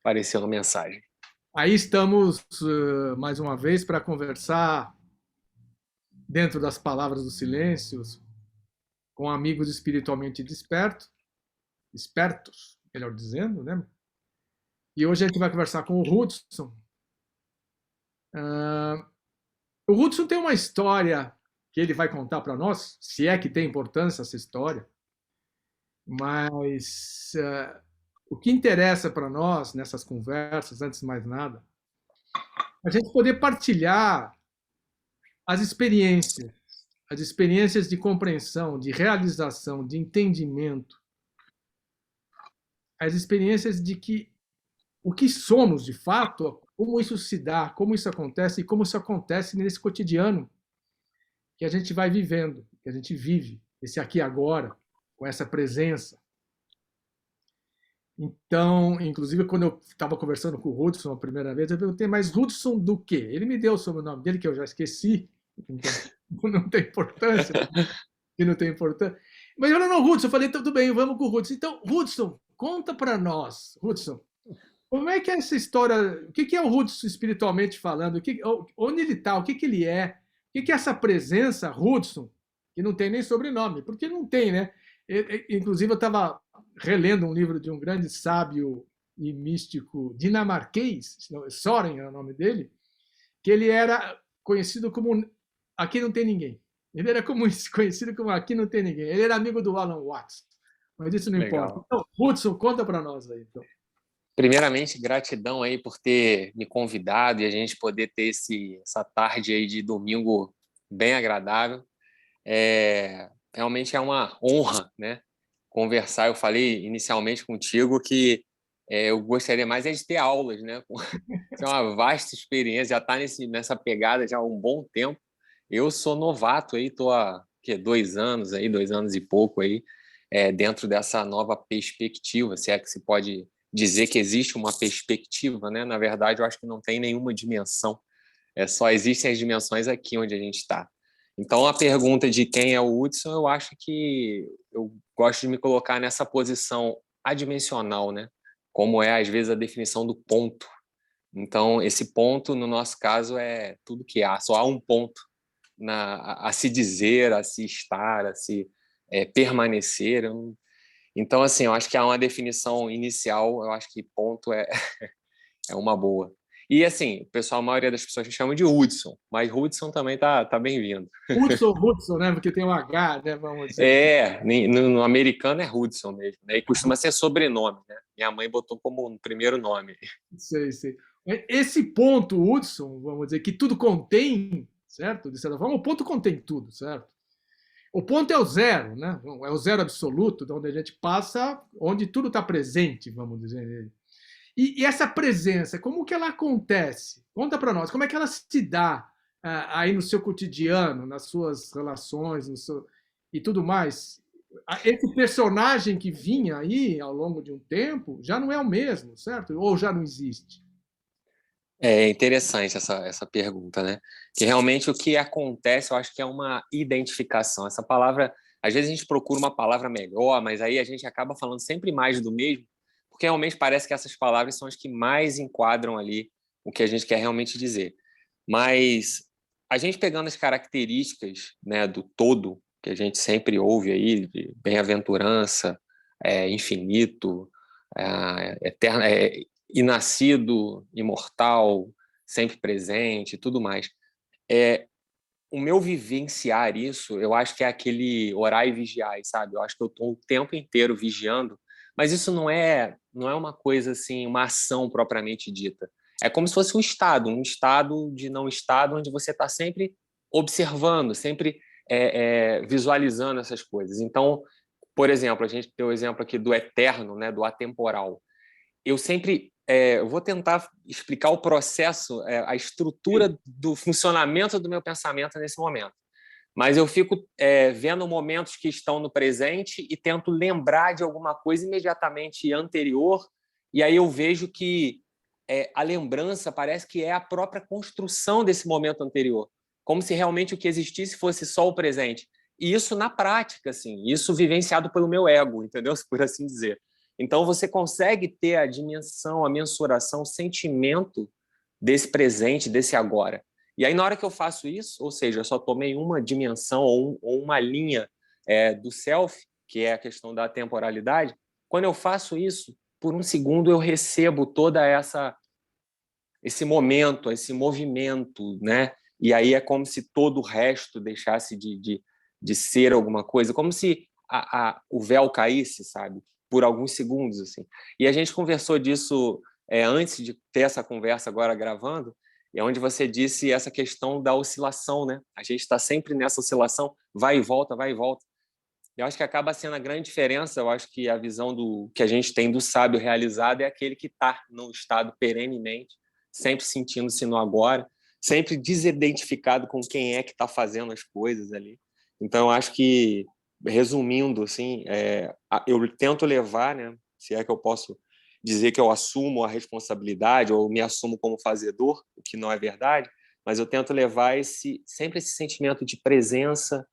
Apareceu uma mensagem. Aí estamos mais uma vez para conversar dentro das palavras dos silêncios com amigos espiritualmente espertos, melhor dizendo, né? E hoje a gente vai conversar com o Hudson. O Hudson tem uma história que ele vai contar para nós, se é que tem importância essa história, mas o que interessa para nós nessas conversas, antes de mais nada, a gente poder partilhar as experiências de compreensão, de realização, de entendimento, as experiências de que o que somos de fato, como isso se dá, como isso acontece e como isso acontece nesse cotidiano que a gente vai vivendo, que a gente vive, esse aqui e agora, com essa presença. Então, inclusive, quando eu estava conversando com o Hudson a primeira vez, eu perguntei, mas Hudson do quê? Ele me deu o sobrenome dele, que eu já esqueci, não tem importância, que não tem importância. Mas eu não, Hudson, eu falei, tudo bem, vamos com o Hudson. Então, Hudson, conta para nós, Hudson, como é que é essa história, o que é o Hudson espiritualmente falando, onde ele está, o que ele é, o que é essa presença, Hudson, que não tem nem sobrenome, porque não tem, né? Inclusive, eu estava relendo um livro de um grande sábio e místico dinamarquês, Soren é o nome dele, que ele era conhecido como Aqui Não Tem Ninguém. Ele era conhecido como Aqui Não Tem Ninguém. Ele era amigo do Alan Watts, mas isso não importa. Então, Hudson, conta para nós aí. Então. Primeiramente, gratidão aí por ter me convidado e a gente poder ter essa tarde aí de domingo bem agradável. Realmente é uma honra, né, conversar. Eu falei inicialmente contigo que eu gostaria mais de ter aulas, né? É uma vasta experiência, já está nessa pegada já há um bom tempo. Eu sou novato aí, estou há 2 anos aí, 2 anos e pouco aí, dentro dessa nova perspectiva, se é que se pode dizer que existe uma perspectiva, né? Na verdade, eu acho que não tem nenhuma dimensão, só existem as dimensões aqui onde a gente está. Então, a pergunta de quem é o Hudson, eu acho que eu gosto de me colocar nessa posição adimensional, né? Como é, às vezes, a definição do ponto. Então, esse ponto, no nosso caso, é tudo que há. Só há um ponto a se dizer, a se estar, a se permanecer. Então, assim, eu acho que há uma definição inicial, eu acho que ponto é uma boa. E, assim, o pessoal, a maioria das pessoas me chama de Hudson, mas Hudson também tá bem-vindo. Hudson, né? Porque tem um H, né? Vamos dizer. No americano é Hudson mesmo, né? E costuma ser sobrenome, né? Minha mãe botou como um primeiro nome. Sei. Esse ponto, Hudson, vamos dizer, que tudo contém, certo? De certa forma, o ponto contém tudo, certo? O ponto é o zero, né? É o zero absoluto, de onde a gente passa, onde tudo está presente, vamos dizer. E essa presença, como que ela acontece? Conta para nós, como é que ela se dá aí no seu cotidiano, nas suas relações, e tudo mais? Esse personagem que vinha aí ao longo de um tempo já não é o mesmo, certo? Ou já não existe? É interessante essa pergunta, né? Que realmente o que acontece, eu acho que é uma identificação. Essa palavra, às vezes a gente procura uma palavra melhor, mas aí a gente acaba falando sempre mais do mesmo, porque realmente parece que essas palavras são as que mais enquadram ali o que a gente quer realmente dizer. Mas a gente pegando as características, né, do todo, que a gente sempre ouve aí, de bem-aventurança, infinito, eterno, inascido, imortal, sempre presente e tudo mais. O meu vivenciar isso, eu acho que é aquele orar e vigiar, sabe? Eu acho que eu estou o tempo inteiro vigiando, mas isso não é uma coisa assim, uma ação propriamente dita. É como se fosse um estado de não estado, onde você está sempre observando, sempre visualizando essas coisas. Então, por exemplo, a gente tem o exemplo aqui do eterno, né, do atemporal. Eu sempre eu vou tentar explicar o processo, a estrutura do funcionamento do meu pensamento nesse momento. Mas eu fico vendo momentos que estão no presente e tento lembrar de alguma coisa imediatamente anterior, e aí eu vejo que a lembrança parece que é a própria construção desse momento anterior, como se realmente o que existisse fosse só o presente. E isso na prática, assim, isso vivenciado pelo meu ego, entendeu? Por assim dizer. Então, você consegue ter a dimensão, a mensuração, o sentimento desse presente, desse agora. E aí, na hora que eu faço isso, ou seja, eu só tomei uma dimensão ou uma linha do self, que é a questão da temporalidade, quando eu faço isso, por um segundo eu recebo toda esse momento, esse movimento, né? E aí é como se todo o resto deixasse de ser alguma coisa, como se o véu caísse, sabe? Por alguns segundos, assim. E a gente conversou disso antes de ter essa conversa agora gravando, é onde você disse essa questão da oscilação, né? A gente está sempre nessa oscilação, vai e volta, vai e volta. Eu acho que acaba sendo a grande diferença. Eu acho que a visão que a gente tem do sábio realizado é aquele que está num estado perenemente, sempre sentindo-se no agora, sempre desidentificado com quem é que está fazendo as coisas ali. Então, eu acho que, resumindo, assim, eu tento levar, né, se é que eu posso dizer que eu assumo a responsabilidade ou me assumo como fazedor, o que não é verdade, mas eu tento levar sempre esse sentimento de presença,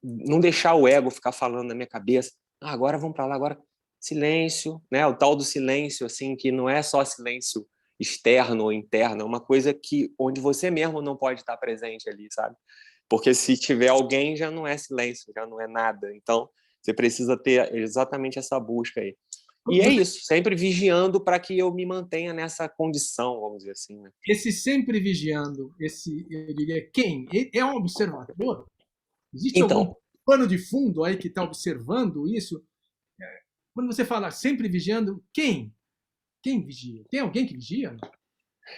não deixar o ego ficar falando na minha cabeça, agora vamos para lá, agora silêncio, né? O tal do silêncio, assim, que não é só silêncio externo ou interno, é uma coisa que onde você mesmo não pode estar presente ali, sabe? Porque se tiver alguém já não é silêncio, já não é nada. Então você precisa ter exatamente essa busca aí. E é Você, isso, sempre vigiando para que eu me mantenha nessa condição, vamos dizer assim, né? esse sempre vigiando, eu diria, quem? É um observador? Existe algum Então, pano de fundo aí que está observando isso? Quando você fala sempre vigiando, quem? Quem vigia? Tem alguém que vigia?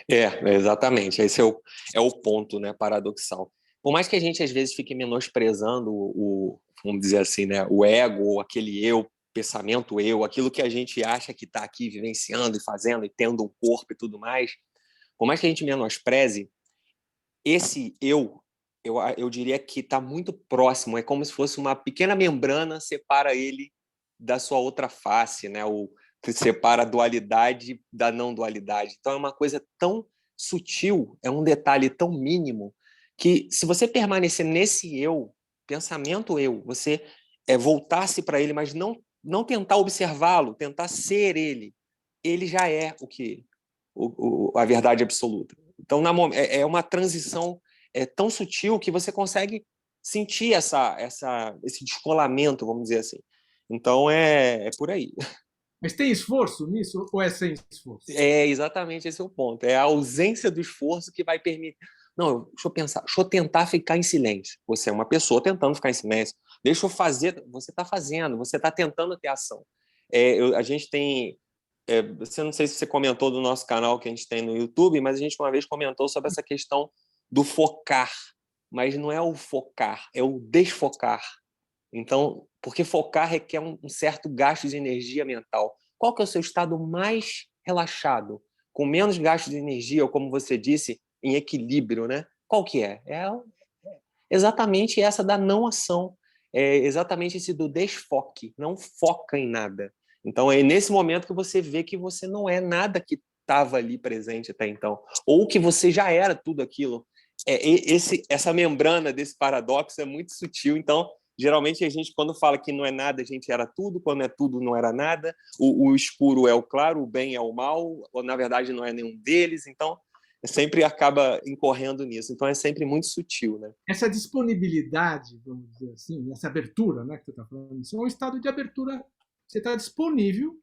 exatamente. Esse é o ponto, né, paradoxal. Por mais que a gente às vezes fique menosprezando vamos dizer assim, né, o ego, aquele eu, pensamento eu, aquilo que a gente acha que está aqui vivenciando e fazendo e tendo um corpo e tudo mais, por mais que a gente menospreze, esse eu diria que está muito próximo, é como se fosse uma pequena membrana separa ele da sua outra face, né? O que separa a dualidade da não dualidade. Então é uma coisa tão sutil, é um detalhe tão mínimo que se você permanecer nesse eu, pensamento eu, você voltar-se para ele, mas não tentar observá-lo, tentar ser ele já é o que a verdade absoluta. Então, é uma transição tão sutil que você consegue sentir esse descolamento, vamos dizer assim. Então, é por aí. Mas tem esforço nisso ou é sem esforço? É exatamente esse o ponto. É a ausência do esforço que vai permitir. Não, deixa eu pensar, deixa eu tentar ficar em silêncio. Você é uma pessoa tentando ficar em silêncio. Deixa eu fazer. Você está fazendo, você está tentando ter ação. A gente tem você não sei se você comentou do nosso canal que a gente tem no YouTube, mas a gente uma vez comentou sobre essa questão do focar, mas não é o focar, é o desfocar. Então, porque focar requer um certo gasto de energia mental. Qual que é o seu estado mais relaxado, com menos gasto de energia, ou como você disse, em equilíbrio, né? Qual que é? É exatamente essa da não ação, é exatamente esse do desfoque, não foca em nada. Então é nesse momento que você vê que você não é nada que estava ali presente até então, ou que você já era tudo aquilo. Essa membrana desse paradoxo é muito sutil, então geralmente a gente, quando fala que não é nada, a gente era tudo, quando é tudo, não era nada, o escuro é o claro, o bem é o mal, ou na verdade não é nenhum deles, então sempre acaba incorrendo nisso. Então é sempre muito sutil, né? Essa disponibilidade, vamos dizer assim, essa abertura, né, que você está falando, isso é um estado de abertura. Você está disponível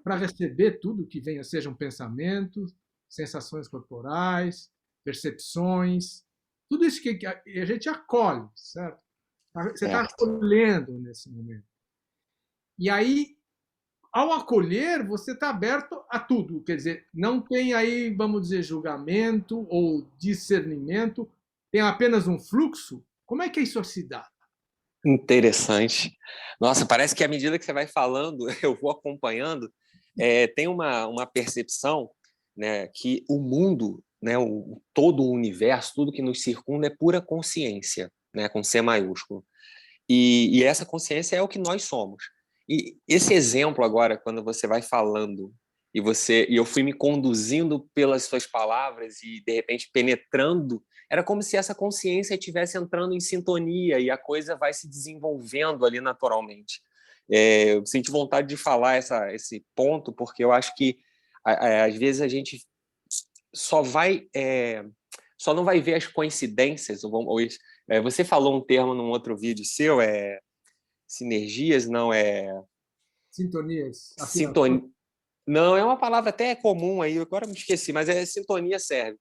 para receber tudo que venha, sejam pensamentos, sensações corporais, percepções, tudo isso que a gente acolhe, certo? Você está Certo. acolhendo nesse momento. E aí, ao acolher, você está aberto a tudo. Quer dizer, não tem aí, vamos dizer, julgamento ou discernimento, tem apenas um fluxo. Como é que isso se dá? Interessante. Nossa, parece que à medida que você vai falando, eu vou acompanhando. Tem uma percepção, né, que o mundo, né, todo o universo, tudo que nos circunda é pura consciência, né, com C maiúsculo. E essa consciência é o que nós somos. E esse exemplo agora, quando você vai falando e eu fui me conduzindo pelas suas palavras e de repente penetrando, era como se essa consciência estivesse entrando em sintonia e a coisa vai se desenvolvendo ali naturalmente. Eu senti vontade de falar esse ponto, porque eu acho que, às vezes, a gente só só não vai ver as coincidências. Você falou um termo num outro vídeo seu, sinergias, não é Sintonias, afinações. sintonia. Não, é uma palavra até comum aí, agora me esqueci, mas sintonia serve.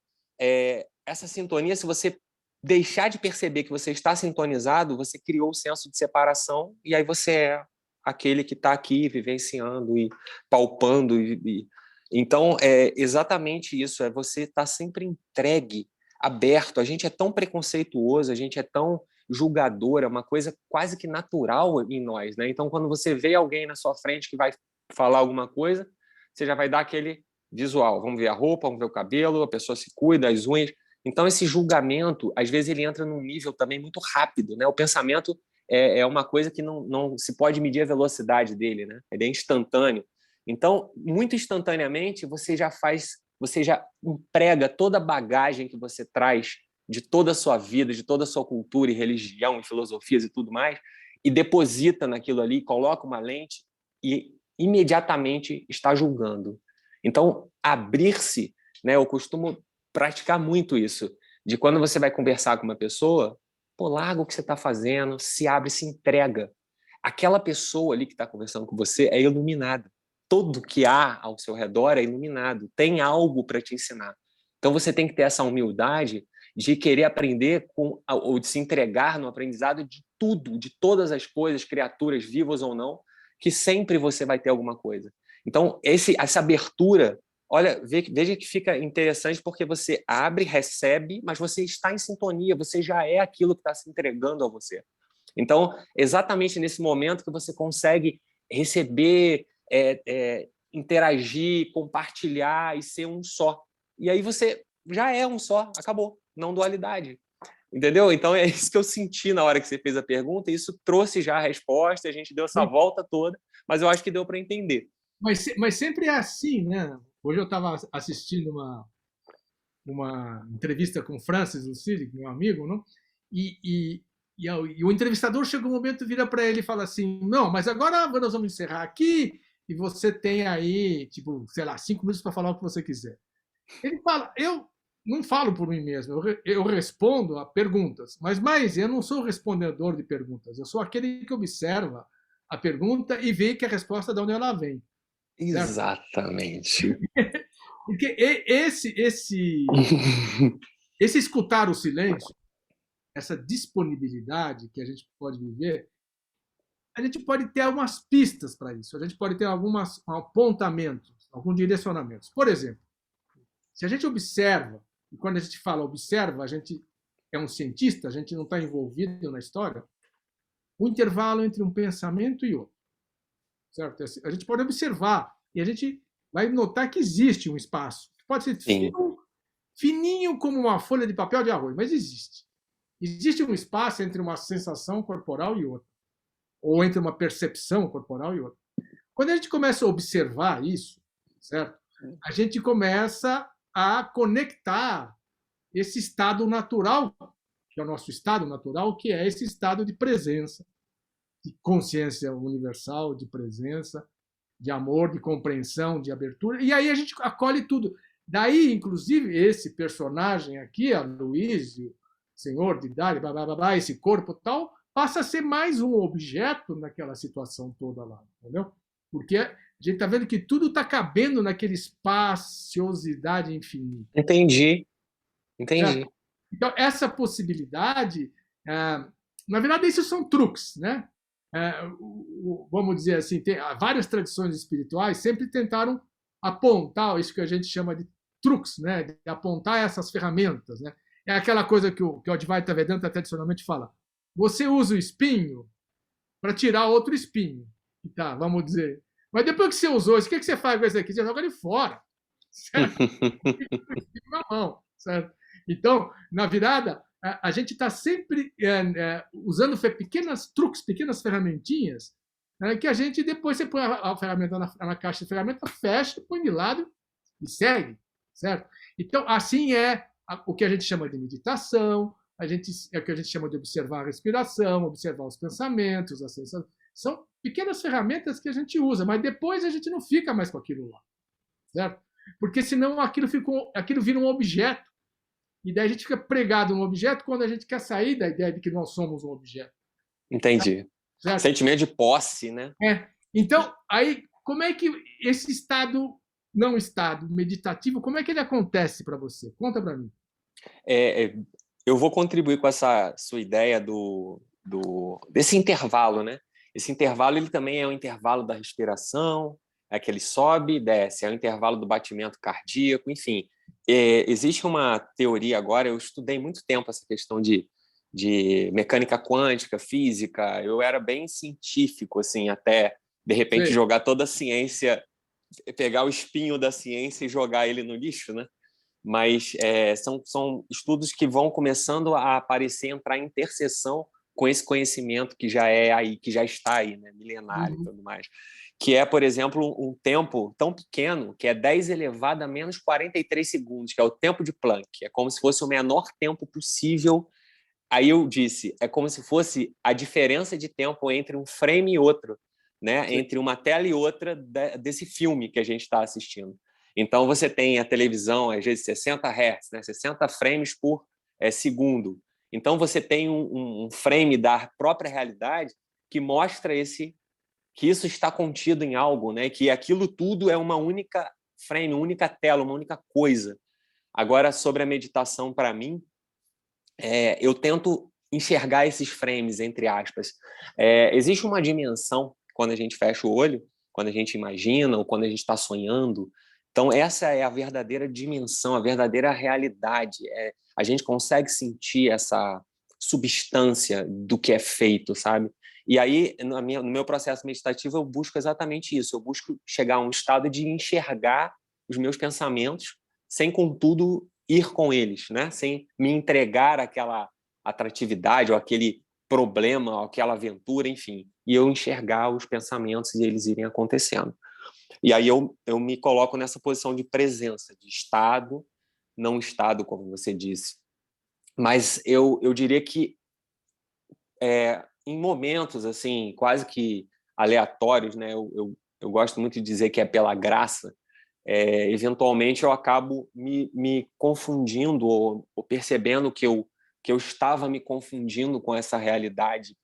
Essa sintonia, se você deixar de perceber que você está sintonizado, você criou o senso de separação e aí você é aquele que está aqui vivenciando e palpando. Então, é exatamente isso, você estar sempre entregue, aberto. A gente é tão preconceituoso, a gente é tão julgador, é uma coisa quase que natural em nós, né? Então, quando você vê alguém na sua frente que vai falar alguma coisa, você já vai dar aquele visual. Vamos ver a roupa, vamos ver o cabelo, a pessoa se cuida, as unhas. Então, esse julgamento, às vezes, ele entra num nível também muito rápido, né? O pensamento é uma coisa que não se pode medir a velocidade dele, né? Ele é instantâneo. Então, muito instantaneamente, você já emprega toda a bagagem que você traz de toda a sua vida, de toda a sua cultura e religião e filosofias e tudo mais, e deposita naquilo ali, coloca uma lente e imediatamente está julgando. Então, abrir-se, né? Eu costumo praticar muito isso, de quando você vai conversar com uma pessoa, pô, larga o que você está fazendo, se abre, se entrega. Aquela pessoa ali que está conversando com você é iluminada. Tudo que há ao seu redor é iluminado, tem algo para te ensinar. Então você tem que ter essa humildade de querer aprender ou de se entregar no aprendizado de tudo, de todas as coisas, criaturas vivas ou não, que sempre você vai ter alguma coisa. Então, essa abertura, olha, veja que fica interessante porque você abre, recebe, mas você está em sintonia, você já é aquilo que está se entregando a você. Então, exatamente nesse momento que você consegue receber, interagir, compartilhar e ser um só. E aí você já é um só, acabou, não dualidade. Entendeu? Então é isso que eu senti na hora que você fez a pergunta, e isso trouxe já a resposta, a gente deu essa volta toda, mas eu acho que deu para entender. Mas sempre é assim, né? Hoje eu estava assistindo uma entrevista com o Francis Lucili, meu amigo, não? E o entrevistador chega um momento, vira para ele e fala assim: não, mas agora nós vamos encerrar aqui e você tem aí, tipo, sei lá, 5 minutos para falar o que você quiser. Ele fala: eu não falo por mim mesmo, eu respondo a perguntas, mas eu não sou respondedor de perguntas, eu sou aquele que observa a pergunta e vê que a resposta de onde ela vem. Certo? Exatamente. Porque esse escutar o silêncio, essa disponibilidade que a gente pode viver, a gente pode ter algumas pistas para isso, a gente pode ter alguns apontamentos, alguns direcionamentos. Por exemplo, se a gente observa, e quando a gente fala observa, a gente é um cientista, a gente não está envolvido na história, o intervalo entre um pensamento e outro. Certo? A gente pode observar e a gente vai notar que existe um espaço. Pode ser fininho como uma folha de papel de arroz, mas existe. Existe um espaço entre uma sensação corporal e outra, ou entre uma percepção corporal e outra. Quando a gente começa a observar isso, certo? A gente começa a conectar esse estado natural, que é o nosso estado natural, que é esse estado de presença, de consciência universal, de presença, de amor, de compreensão, de abertura. E aí a gente acolhe tudo. Daí, inclusive, esse personagem aqui, a Luísio, senhor de idade, blá, blá, blá, blá, esse corpo tal, passa a ser mais um objeto naquela situação toda lá, entendeu? Porque a gente está vendo que tudo está cabendo naquela espaciosidade infinita. Entendi. Certo? Então, essa possibilidade, na verdade, isso são truques, né? Vamos dizer assim, tem várias tradições espirituais sempre tentaram apontar isso que a gente chama de truques, né? De apontar essas ferramentas, né? É aquela coisa que o Advaita Vedanta tradicionalmente fala: você usa o espinho para tirar outro espinho, tá? Vamos dizer. Mas depois que você usou isso, o que você faz com esse aqui? Você joga ele fora, certo? Na mão, certo? Então, na virada, a gente está sempre usando pequenas truques, pequenas ferramentinhas, que a gente depois você põe a ferramenta na caixa de ferramenta, fecha, põe de lado e segue, certo? Então, assim é o que a gente chama de meditação, é o que a gente chama de observar a respiração, observar os pensamentos, as sensações. São pequenas ferramentas que a gente usa, mas depois a gente não fica mais com aquilo lá, certo? Porque senão aquilo vira um objeto. E daí a gente fica pregado no objeto quando a gente quer sair da ideia de que nós somos um objeto. Entendi. Certo? Sentimento de posse, né? Então, aí, como é que esse estado meditativo, como é que ele acontece para você? Conta para mim. Eu vou contribuir com essa sua ideia desse intervalo, né? Esse intervalo ele também é o intervalo da respiração, é que ele sobe e desce, é o intervalo do batimento cardíaco, enfim. Existe uma teoria agora, eu estudei muito tempo essa questão de mecânica quântica, física, eu era bem científico, assim, até, de repente, Sim. jogar toda a ciência, pegar o espinho da ciência e jogar ele no lixo, né? Mas são estudos que vão começando a aparecer, entrar em interseção com esse conhecimento que já é aí, que já está aí, né, milenário e tudo mais. Que é, por exemplo, um tempo tão pequeno, que é 10 elevado a menos 43 segundos, que é o tempo de Planck. É como se fosse o menor tempo possível. Aí eu disse, é como se fosse a diferença de tempo entre um frame e outro, né? Sim. Entre uma tela e outra desse filme que a gente está assistindo. Então, você tem a televisão, às vezes, 60 Hz, né? 60 frames por segundo. Então, você tem um frame da própria realidade que mostra que isso está contido em algo, né? Que aquilo tudo é uma única frame, uma única tela, uma única coisa. Agora, sobre a meditação, para mim, eu tento enxergar esses frames, entre aspas. Existe uma dimensão, quando a gente fecha o olho, quando a gente imagina ou quando a gente está sonhando. Então, essa é a verdadeira dimensão, a verdadeira realidade. A gente consegue sentir essa substância do que é feito, sabe? E aí, no meu processo meditativo, eu busco exatamente isso. Eu busco chegar a um estado de enxergar os meus pensamentos sem, contudo, ir com eles, né? Sem me entregar àquela atratividade ou aquele problema, ou aquela aventura, enfim. E eu enxergar os pensamentos e eles irem acontecendo. E aí eu me coloco nessa posição de presença, de estado, não estado, como você disse. Mas eu diria que em momentos assim quase que aleatórios, né? Eu gosto muito de dizer que é pela graça. Eventualmente eu acabo me confundindo ou percebendo que eu estava me confundindo com essa realidade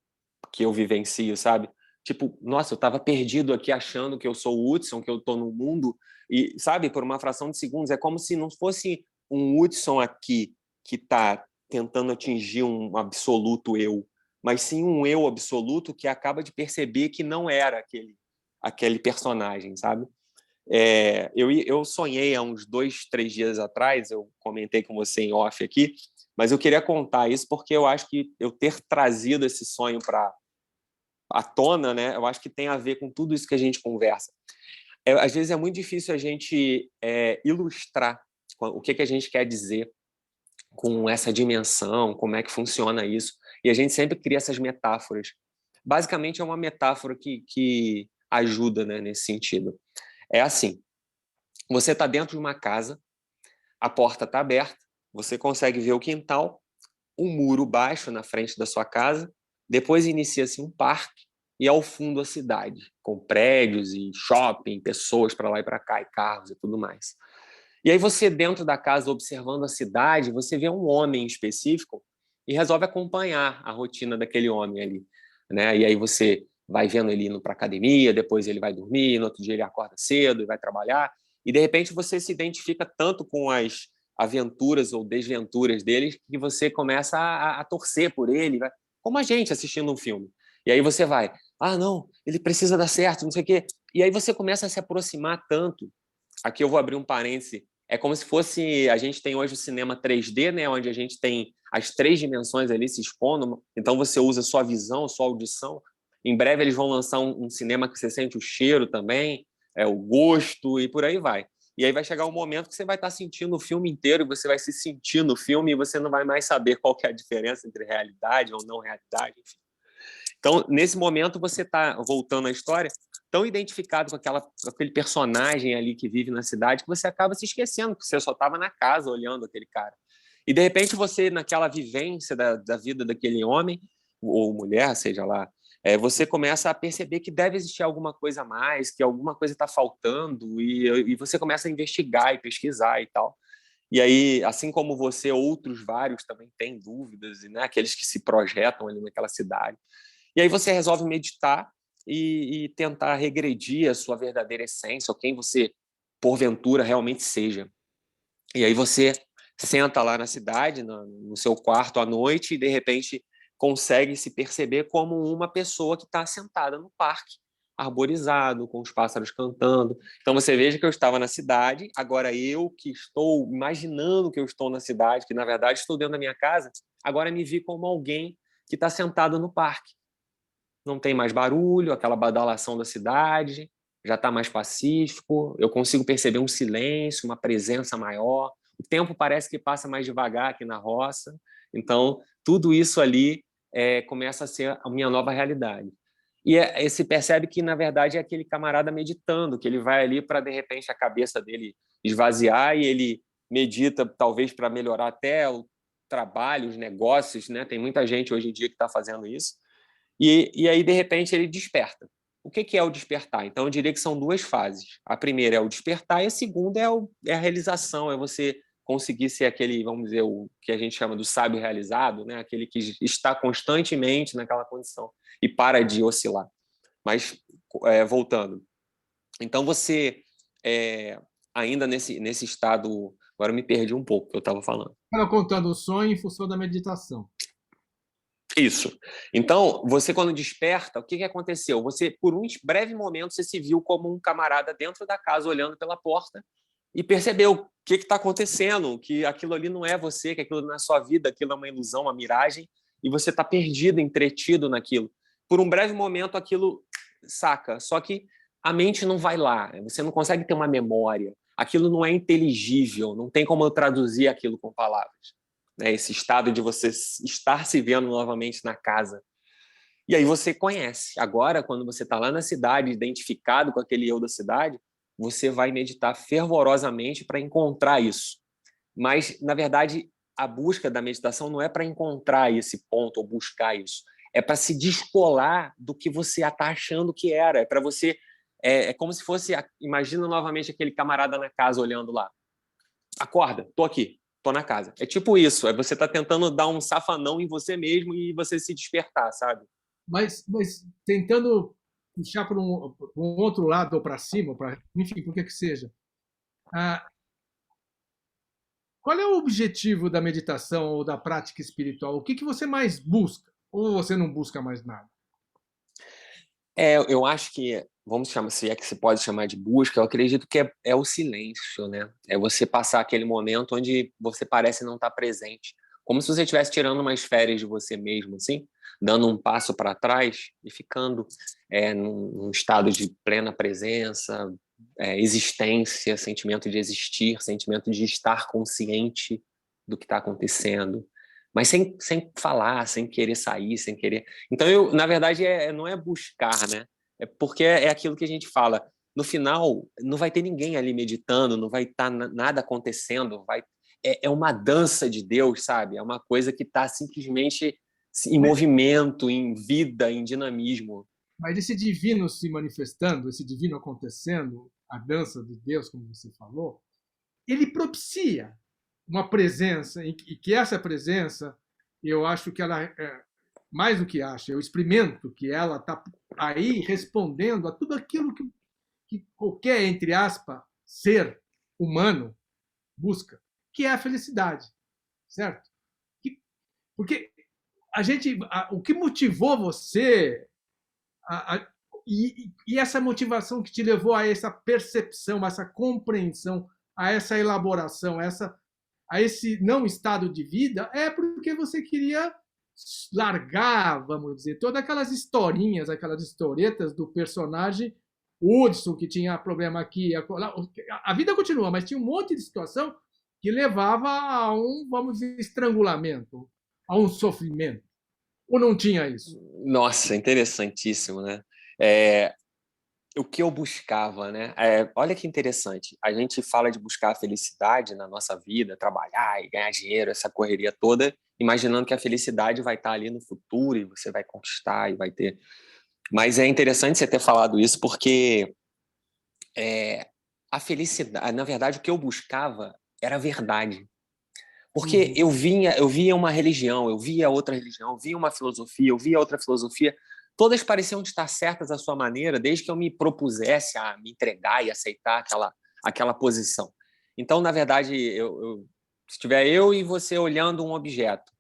que eu vivencio, sabe? Tipo, nossa, eu estava perdido aqui achando que eu sou o Hudson, que eu estou no mundo, e, sabe, por uma fração de segundos. É como se não fosse um Hudson aqui que está tentando atingir um absoluto eu, mas sim um eu absoluto que acaba de perceber que não era aquele personagem, sabe? Eu sonhei há uns 2, 3 dias atrás, eu comentei com você em off aqui, mas eu queria contar isso porque eu acho que eu ter trazido esse sonho para à tona, né? Eu acho que tem a ver com tudo isso que a gente conversa. Às vezes é muito difícil a gente ilustrar o que a gente quer dizer com essa dimensão, como é que funciona isso. E a gente sempre cria essas metáforas. Basicamente, é uma metáfora que ajuda, né, nesse sentido. É assim, você está dentro de uma casa, a porta está aberta, você consegue ver o quintal, um muro baixo na frente da sua casa, depois inicia-se um parque e ao fundo a cidade, com prédios e shopping, pessoas para lá e para cá, e carros e tudo mais. E aí você, dentro da casa, observando a cidade, você vê um homem específico e resolve acompanhar a rotina daquele homem ali, né? E aí você vai vendo ele indo para a academia, depois ele vai dormir, no outro dia ele acorda cedo e vai trabalhar, e de repente você se identifica tanto com as aventuras ou desventuras dele que você começa a torcer por ele, como a gente assistindo um filme. E aí você vai, não, ele precisa dar certo, não sei o quê. E aí você começa a se aproximar tanto. Aqui eu vou abrir um parêntese. É como se fosse, a gente tem hoje o cinema 3D, né, onde a gente tem as 3 dimensões ali se expondo, então você usa sua visão, sua audição. Em breve eles vão lançar um cinema que você sente o cheiro também, o gosto e por aí vai. E aí vai chegar um momento que você vai estar sentindo o filme inteiro, você vai se sentir no filme e você não vai mais saber qual que é a diferença entre realidade ou não realidade, enfim. Então, nesse momento, você está, voltando à história, tão identificado com aquele personagem ali que vive na cidade que você acaba se esquecendo, que você só estava na casa olhando aquele cara. E, de repente, você, naquela vivência da vida daquele homem, ou mulher, seja lá você começa a perceber que deve existir alguma coisa a mais, que alguma coisa está faltando, e você começa a investigar e pesquisar e tal. E aí, assim como você, outros vários também têm dúvidas, né? Aqueles que se projetam ali naquela cidade. E aí você resolve meditar e tentar regredir a sua verdadeira essência, ou quem você, porventura, realmente seja. E aí você senta lá na cidade, no seu quarto à noite, e de repente consegue se perceber como uma pessoa que está sentada no parque, arborizado, com os pássaros cantando. Então você veja que eu estava na cidade, agora eu que estou imaginando que eu estou na cidade, que na verdade estou dentro da minha casa, agora me vi como alguém que está sentado no parque. Não tem mais barulho, aquela badalação da cidade, já está mais pacífico, eu consigo perceber um silêncio, uma presença maior, o tempo parece que passa mais devagar aqui na roça, então tudo isso ali começa a ser a minha nova realidade. E se percebe que, na verdade, é aquele camarada meditando, que ele vai ali para, de repente, a cabeça dele esvaziar e ele medita, talvez, para melhorar até o trabalho, os negócios, né? Tem muita gente hoje em dia que está fazendo isso, e aí, de repente, ele desperta. O que é o despertar? Então, eu diria que são duas fases. A primeira é o despertar e a segunda é a realização, é você conseguir ser aquele, vamos dizer, o que a gente chama do sábio realizado, né? Aquele que está constantemente naquela condição e para de oscilar. Mas, voltando. Então, você, ainda nesse estado... Agora eu me perdi um pouco, que eu estava falando. Estava contando o sonho em função da meditação. Isso. Então, você quando desperta, o que aconteceu? Você, por um breve momento, você se viu como um camarada dentro da casa, olhando pela porta, e percebeu o que está acontecendo, que aquilo ali não é você, que aquilo não é sua vida, aquilo é uma ilusão, uma miragem, e você está perdido, entretido naquilo. Por um breve momento, aquilo saca, só que a mente não vai lá, você não consegue ter uma memória, aquilo não é inteligível, não tem como eu traduzir aquilo com palavras, né? Esse estado de você estar se vendo novamente na casa. E aí você conhece. Agora, quando você está lá na cidade, identificado com aquele eu da cidade, você vai meditar fervorosamente para encontrar isso. Mas, na verdade, a busca da meditação não é para encontrar esse ponto ou buscar isso. É para se descolar do que você está achando que era. É para você... É como se fosse... Imagina novamente aquele camarada na casa olhando lá. Acorda, tô aqui, tô na casa. É tipo isso, você tá tentando dar um safanão em você mesmo e você se despertar, sabe? Mas tentando puxar para um outro lado ou para cima, enfim, por que seja. Ah, qual é o objetivo da meditação ou da prática espiritual? O que você mais busca? Ou você não busca mais nada? Eu acho que, vamos chamar, se é que se pode chamar de busca, eu acredito que é o silêncio, né? É você passar aquele momento onde você parece não estar presente. Como se você estivesse tirando umas férias de você mesmo, assim, dando um passo para trás e ficando num estado de plena presença, existência, sentimento de existir, sentimento de estar consciente do que está acontecendo, mas sem falar, sem querer sair, sem querer... Então, na verdade, não é buscar, né? É porque é aquilo que a gente fala. No final, não vai ter ninguém ali meditando, não vai estar nada acontecendo, é uma dança de Deus, sabe? É uma coisa que está simplesmente em movimento, em vida, em dinamismo. Mas esse divino se manifestando, esse divino acontecendo, a dança de Deus, como você falou, ele propicia uma presença, e que essa presença, eu acho que ela mais do que acho, eu experimento que ela está aí respondendo a tudo aquilo que qualquer, entre aspas, ser humano busca, que é a felicidade, certo? Porque o que motivou você, e essa motivação que te levou a essa percepção, a essa compreensão, a essa elaboração, a esse não estado de vida, é porque você queria largar, vamos dizer, todas aquelas historinhas, aquelas historietas do personagem Hudson, que tinha problema aqui. A vida continua, mas tinha um monte de situação que levava a um, vamos dizer, estrangulamento, a um sofrimento. Ou não tinha isso? Nossa, interessantíssimo, né? O que eu buscava, né? Olha que interessante. A gente fala de buscar a felicidade na nossa vida, trabalhar e ganhar dinheiro, essa correria toda, imaginando que a felicidade vai estar ali no futuro e você vai conquistar e vai ter. Mas é interessante você ter falado isso, porque a felicidade, na verdade, o que eu buscava era a verdade. Porque Uhum, eu via uma religião, eu via outra religião, eu via uma filosofia, eu via outra filosofia, todas pareciam estar certas à sua maneira, desde que eu me propusesse a me entregar e aceitar aquela posição. Então, na verdade, se tiver eu e você olhando um objeto,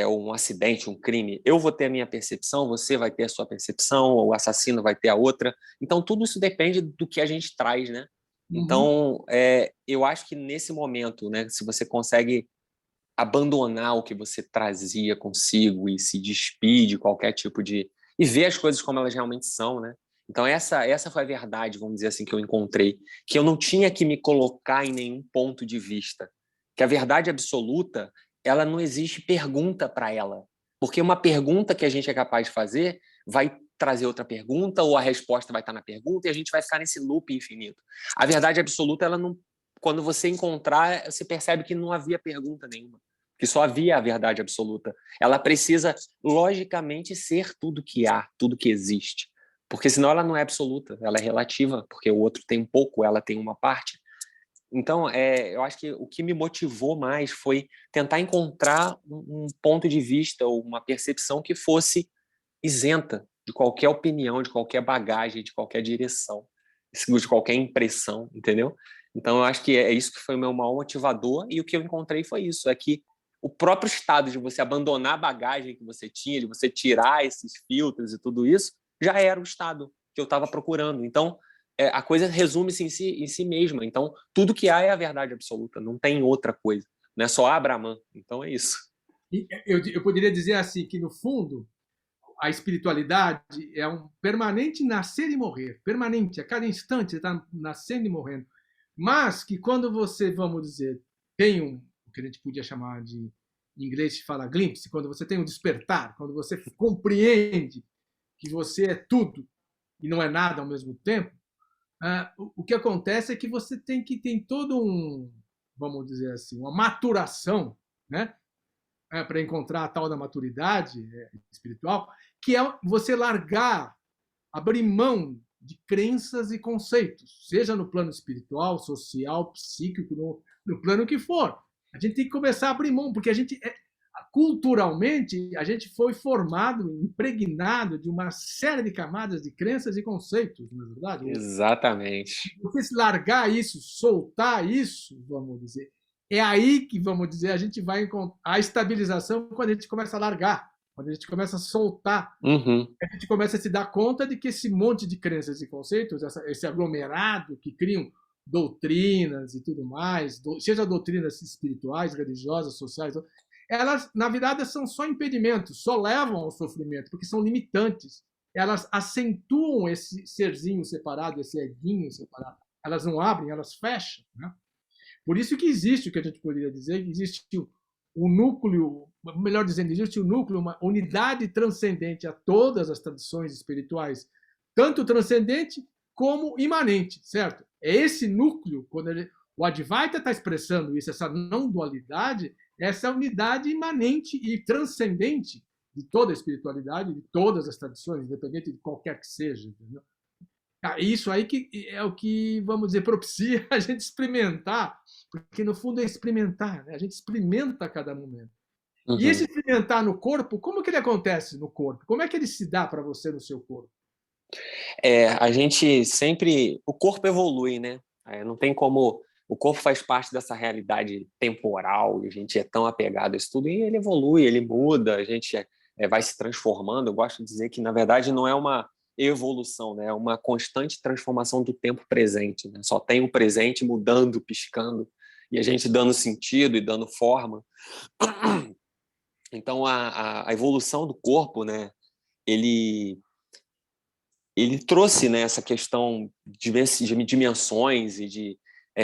um acidente, um crime, eu vou ter a minha percepção, você vai ter a sua percepção, o assassino vai ter a outra. Então, tudo isso depende do que a gente traz, né? uhum, Então, eu acho que nesse momento, né, se você consegue abandonar o que você trazia consigo e se despir de qualquer tipo de... e ver as coisas como elas realmente são, né? Então essa foi a verdade, vamos dizer assim, que eu encontrei, que eu não tinha que me colocar em nenhum ponto de vista, que a verdade absoluta, ela não existe pergunta para ela, porque uma pergunta que a gente é capaz de fazer vai trazer outra pergunta, ou a resposta vai estar na pergunta, e a gente vai ficar nesse loop infinito. A verdade absoluta, ela não... quando você encontrar, você percebe que não havia pergunta nenhuma, que só havia a verdade absoluta. Ela precisa, logicamente, ser tudo que há, tudo que existe. Porque senão ela não é absoluta, ela é relativa, porque o outro tem um pouco, ela tem uma parte. Então, eu acho que o que me motivou mais foi tentar encontrar um ponto de vista ou uma percepção que fosse isenta de qualquer opinião, de qualquer bagagem, de qualquer direção, de qualquer impressão, entendeu? Então, eu acho que é isso que foi o meu maior motivador, e o que eu encontrei foi isso, é que o próprio estado de você abandonar a bagagem que você tinha, de você tirar esses filtros e tudo isso, já era o estado que eu estava procurando. Então, a coisa resume-se em si mesma. Então, tudo que há é a verdade absoluta, não tem outra coisa. Não é só Abraão. Então, é isso. e eu poderia dizer assim que no fundo a espiritualidade é um permanente nascer e morrer, permanente, a cada instante você está nascendo e morrendo. Mas que quando você, vamos dizer, tem o que a gente podia chamar de, em inglês se fala glimpse, quando você tem um despertar, quando você compreende que você é tudo e não é nada ao mesmo tempo, o que acontece é que você tem todo um, vamos dizer assim, uma maturação, né? Para encontrar a tal da maturidade espiritual, que é você largar, abrir mão de crenças e conceitos, seja no plano espiritual, social, psíquico, no plano que for. A gente tem que começar a abrir mão, porque a gente culturalmente a gente foi formado, impregnado de uma série de camadas de crenças e conceitos, não é verdade? Exatamente. Você se largar isso, soltar isso, vamos dizer, é aí que, vamos dizer, a gente vai encontrar a estabilização quando a gente começa a largar, quando a gente começa a soltar, Uhum. a gente começa a se dar conta de que esse monte de crenças e conceitos, esse aglomerado que criam doutrinas e tudo mais, seja doutrinas espirituais, religiosas, sociais, elas, na verdade, são só impedimentos, só levam ao sofrimento, porque são limitantes. Elas acentuam esse serzinho separado, esse eguinho separado. Elas não abrem, elas fecham. Né? Por isso que existe o que a gente poderia dizer, que existe o núcleo, melhor dizendo, existe o núcleo, uma unidade transcendente a todas as tradições espirituais, tanto transcendente como imanente, certo? É esse núcleo, quando o Advaita está expressando isso, essa não dualidade, essa unidade imanente e transcendente de toda a espiritualidade, de todas as tradições, independente de qualquer que seja. Entendeu? Isso aí que é o que, vamos dizer, propicia a gente experimentar, porque no fundo é experimentar, né? A gente experimenta a cada momento. E esse Uhum. experimentar no corpo, como que ele acontece no corpo? Como é que ele se dá para você no seu corpo? A gente sempre. O corpo evolui, né? Não tem como. O corpo faz parte dessa realidade temporal, e a gente é tão apegado a isso tudo, e ele evolui, ele muda, a gente vai se transformando. Eu gosto de dizer que, na verdade, não é uma evolução, né? É uma constante transformação do tempo presente, né? Só tem o presente mudando, piscando, e a gente dando sentido e dando forma. Então, a evolução do corpo, né? Ele ele trouxe, né, essa questão de dimensões e de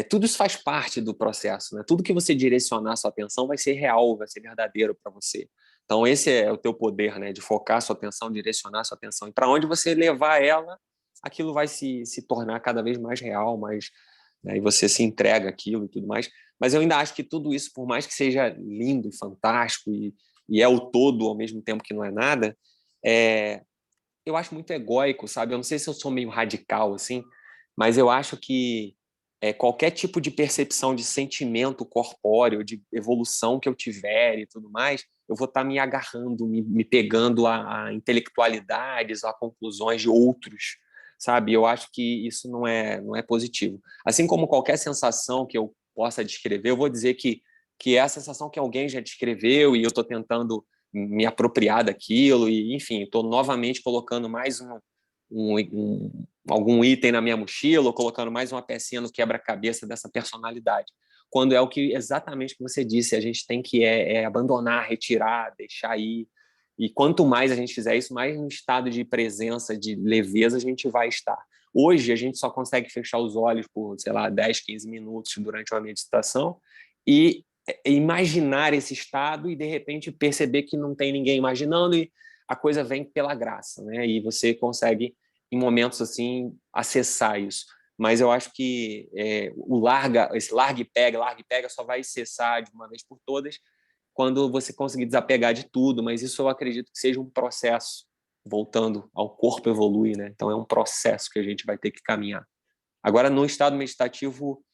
tudo isso faz parte do processo, né? Tudo que você direcionar a sua atenção vai ser real, vai ser verdadeiro para você. Então esse é o teu poder, né, de focar a sua atenção, direcionar a sua atenção e para onde você levar ela, aquilo vai se tornar cada vez mais real, mais, né, e você se entrega aquilo e tudo mais. Mas eu ainda acho que tudo isso, por mais que seja lindo e fantástico e é o todo ao mesmo tempo que não é nada, é, eu acho muito egóico, sabe? Eu não sei se eu sou meio radical, assim, mas eu acho que qualquer tipo de percepção de sentimento corpóreo, de evolução que eu tiver e tudo mais, eu vou estar me agarrando, me pegando a intelectualidades, a conclusões de outros, sabe? Eu acho que isso não é positivo. Assim como qualquer sensação que eu possa descrever, eu vou dizer que é a sensação que alguém já descreveu e eu estou tentando me apropriar daquilo e, enfim, estou novamente colocando mais algum item na minha mochila ou colocando mais uma pecinha no quebra-cabeça dessa personalidade. Quando é o que exatamente que você disse, a gente tem que abandonar, retirar, deixar ir. E quanto mais a gente fizer isso, mais um estado de presença, de leveza a gente vai estar. Hoje, a gente só consegue fechar os olhos por, sei lá, 10, 15 minutos durante uma meditação e imaginar esse estado e, de repente, perceber que não tem ninguém imaginando e a coisa vem pela graça, né? E você consegue, em momentos assim, acessar isso. Mas eu acho que esse larga e pega só vai cessar de uma vez por todas quando você conseguir desapegar de tudo, mas isso eu acredito que seja um processo, voltando ao corpo evolui, né? Então é um processo que a gente vai ter que caminhar. Agora, no estado meditativo,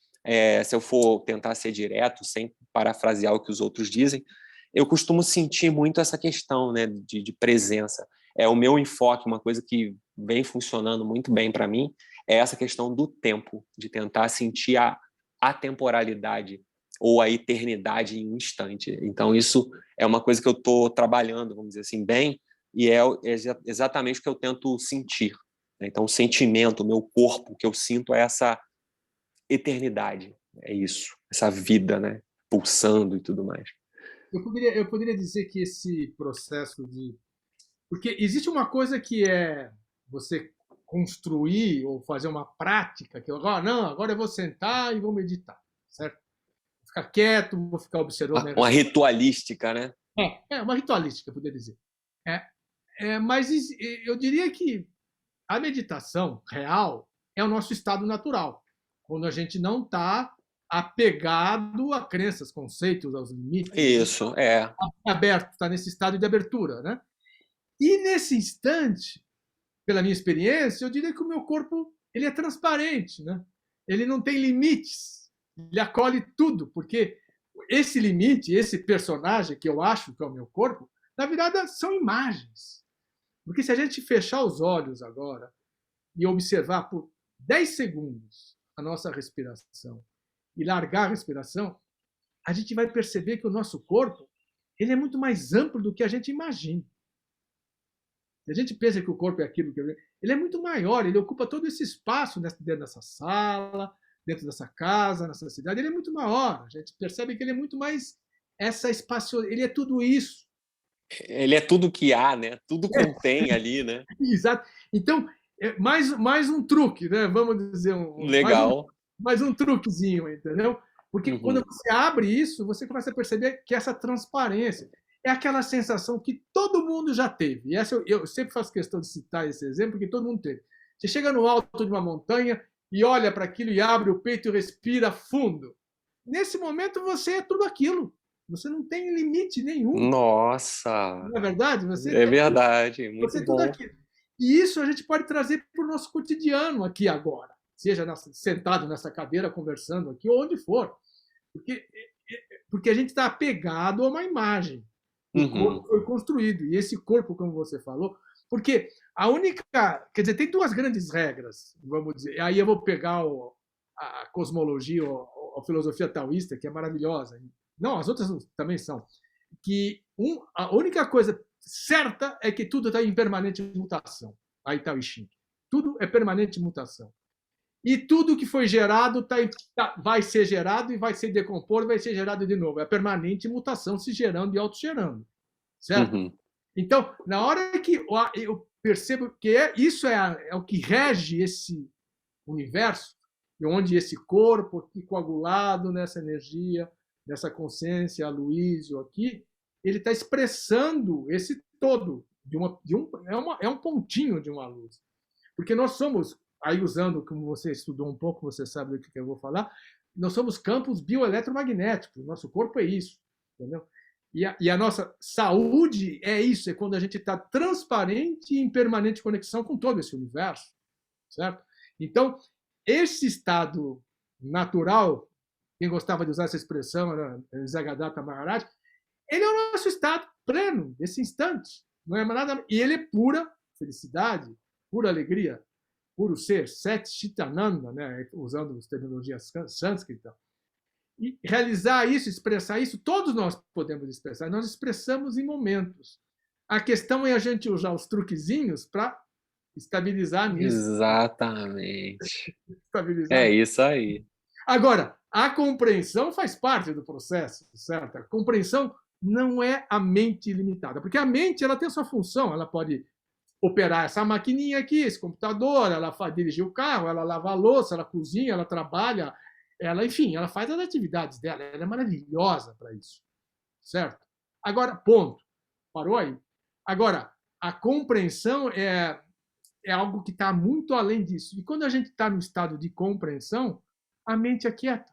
se eu for tentar ser direto, sem parafrasear o que os outros dizem, eu costumo sentir muito essa questão, né, de presença. É o meu enfoque, uma coisa que vem funcionando muito bem para mim, é essa questão do tempo, de tentar sentir a atemporalidade ou a eternidade em um instante. Então, isso é uma coisa que eu estou trabalhando, vamos dizer assim, bem, e é exatamente o que eu tento sentir. Então, o sentimento, o meu corpo, o que eu sinto é essa eternidade, é isso, essa vida, né, pulsando e tudo mais. Eu poderia dizer que esse processo de. Porque existe uma coisa que é você construir ou fazer uma prática, que agora, não, agora eu vou sentar e vou meditar, certo? Vou ficar quieto, vou ficar observando a minha Uma respiração. ritualística, né? É uma ritualística, eu poderia dizer. É, mas eu diria que a meditação real é o nosso estado natural, quando a gente não está apegado a crenças, conceitos, aos limites, a gente Isso, é. está aberto, está nesse estado de abertura, né? E nesse instante, pela minha experiência, eu diria que o meu corpo ele é transparente, né? Ele não tem limites, ele acolhe tudo, porque esse limite, esse personagem que eu acho que é o meu corpo, na verdade são imagens. Porque se a gente fechar os olhos agora e observar por 10 segundos a nossa respiração e largar a respiração, a gente vai perceber que o nosso corpo ele é muito mais amplo do que a gente imagina. Se a gente pensa que o corpo é aquilo que ele é muito maior, ele ocupa todo esse espaço dentro dessa sala, dentro dessa casa, nessa cidade, ele é muito maior. A gente percebe que ele é muito mais essa espaço, ele é tudo isso. Ele é tudo que há, né? Tudo contém ali, né? Exato. Então, mais um truque, né? Vamos dizer, Legal. mais um truquezinho, entendeu? Porque quando Uhum. você abre isso, você começa a perceber que essa transparência é aquela sensação que todo mundo já teve. E essa eu sempre faço questão de citar esse exemplo, que todo mundo teve. Você chega no alto de uma montanha e olha para aquilo e abre o peito e respira fundo. Nesse momento, você é tudo aquilo. Você não tem limite nenhum. Nossa, Não é verdade? é verdade, muito Você é tudo bom. aquilo. E isso a gente pode trazer para o nosso cotidiano aqui agora. Seja sentado nessa cadeira, conversando aqui, ou onde for. Porque, porque a gente está apegado a uma imagem. O corpo Uhum. foi construído. E esse corpo, como você falou, porque a única. Quer dizer, tem duas grandes regras, vamos dizer. Aí eu vou pegar a cosmologia, a filosofia taoísta, que é maravilhosa. Não, as outras também são. Que a única coisa certa é que tudo está em permanente mutação. Aí está o Xing. Tudo é permanente mutação. E tudo que foi gerado vai ser gerado e vai ser decomposto, vai ser gerado de novo. É permanente mutação se gerando e autogerando. Certo? Uhum. Então, na hora que eu percebo que isso é o que rege esse universo, onde esse corpo aqui coagulado nessa energia, nessa consciência, a Luísio aqui, ele está expressando esse todo, é um pontinho de uma luz. Porque nós somos, aí usando, como você estudou um pouco, você sabe do que eu vou falar, nós somos campos bioeletromagnéticos, nosso corpo é isso, entendeu? E a nossa saúde é isso, é quando a gente está transparente e em permanente conexão com todo esse universo, certo? Então, esse estado natural, quem gostava de usar essa expressão era Nisargadatta Maharaj, ele é o nosso estado pleno, desse instante. Não é nada, e ele é pura felicidade, pura alegria, puro ser, Sat Chitananda, né? Usando as terminologias sânscritas. E realizar isso, expressar isso, todos nós podemos expressar. Nós expressamos em momentos. A questão é a gente usar os truquezinhos para estabilizar nisso. Exatamente. Estabilizar. É isso aí. Agora, a compreensão faz parte do processo, certo? A compreensão não é a mente ilimitada, porque a mente ela tem a sua função, ela pode operar essa maquininha aqui, esse computador, ela dirigir o carro, ela lava a louça, ela cozinha, ela trabalha, ela, enfim, ela faz as atividades dela, ela é maravilhosa para isso, certo? Agora, ponto. Parou aí. Agora, a compreensão é algo que está muito além disso. E quando a gente está no estado de compreensão, a mente é quieta.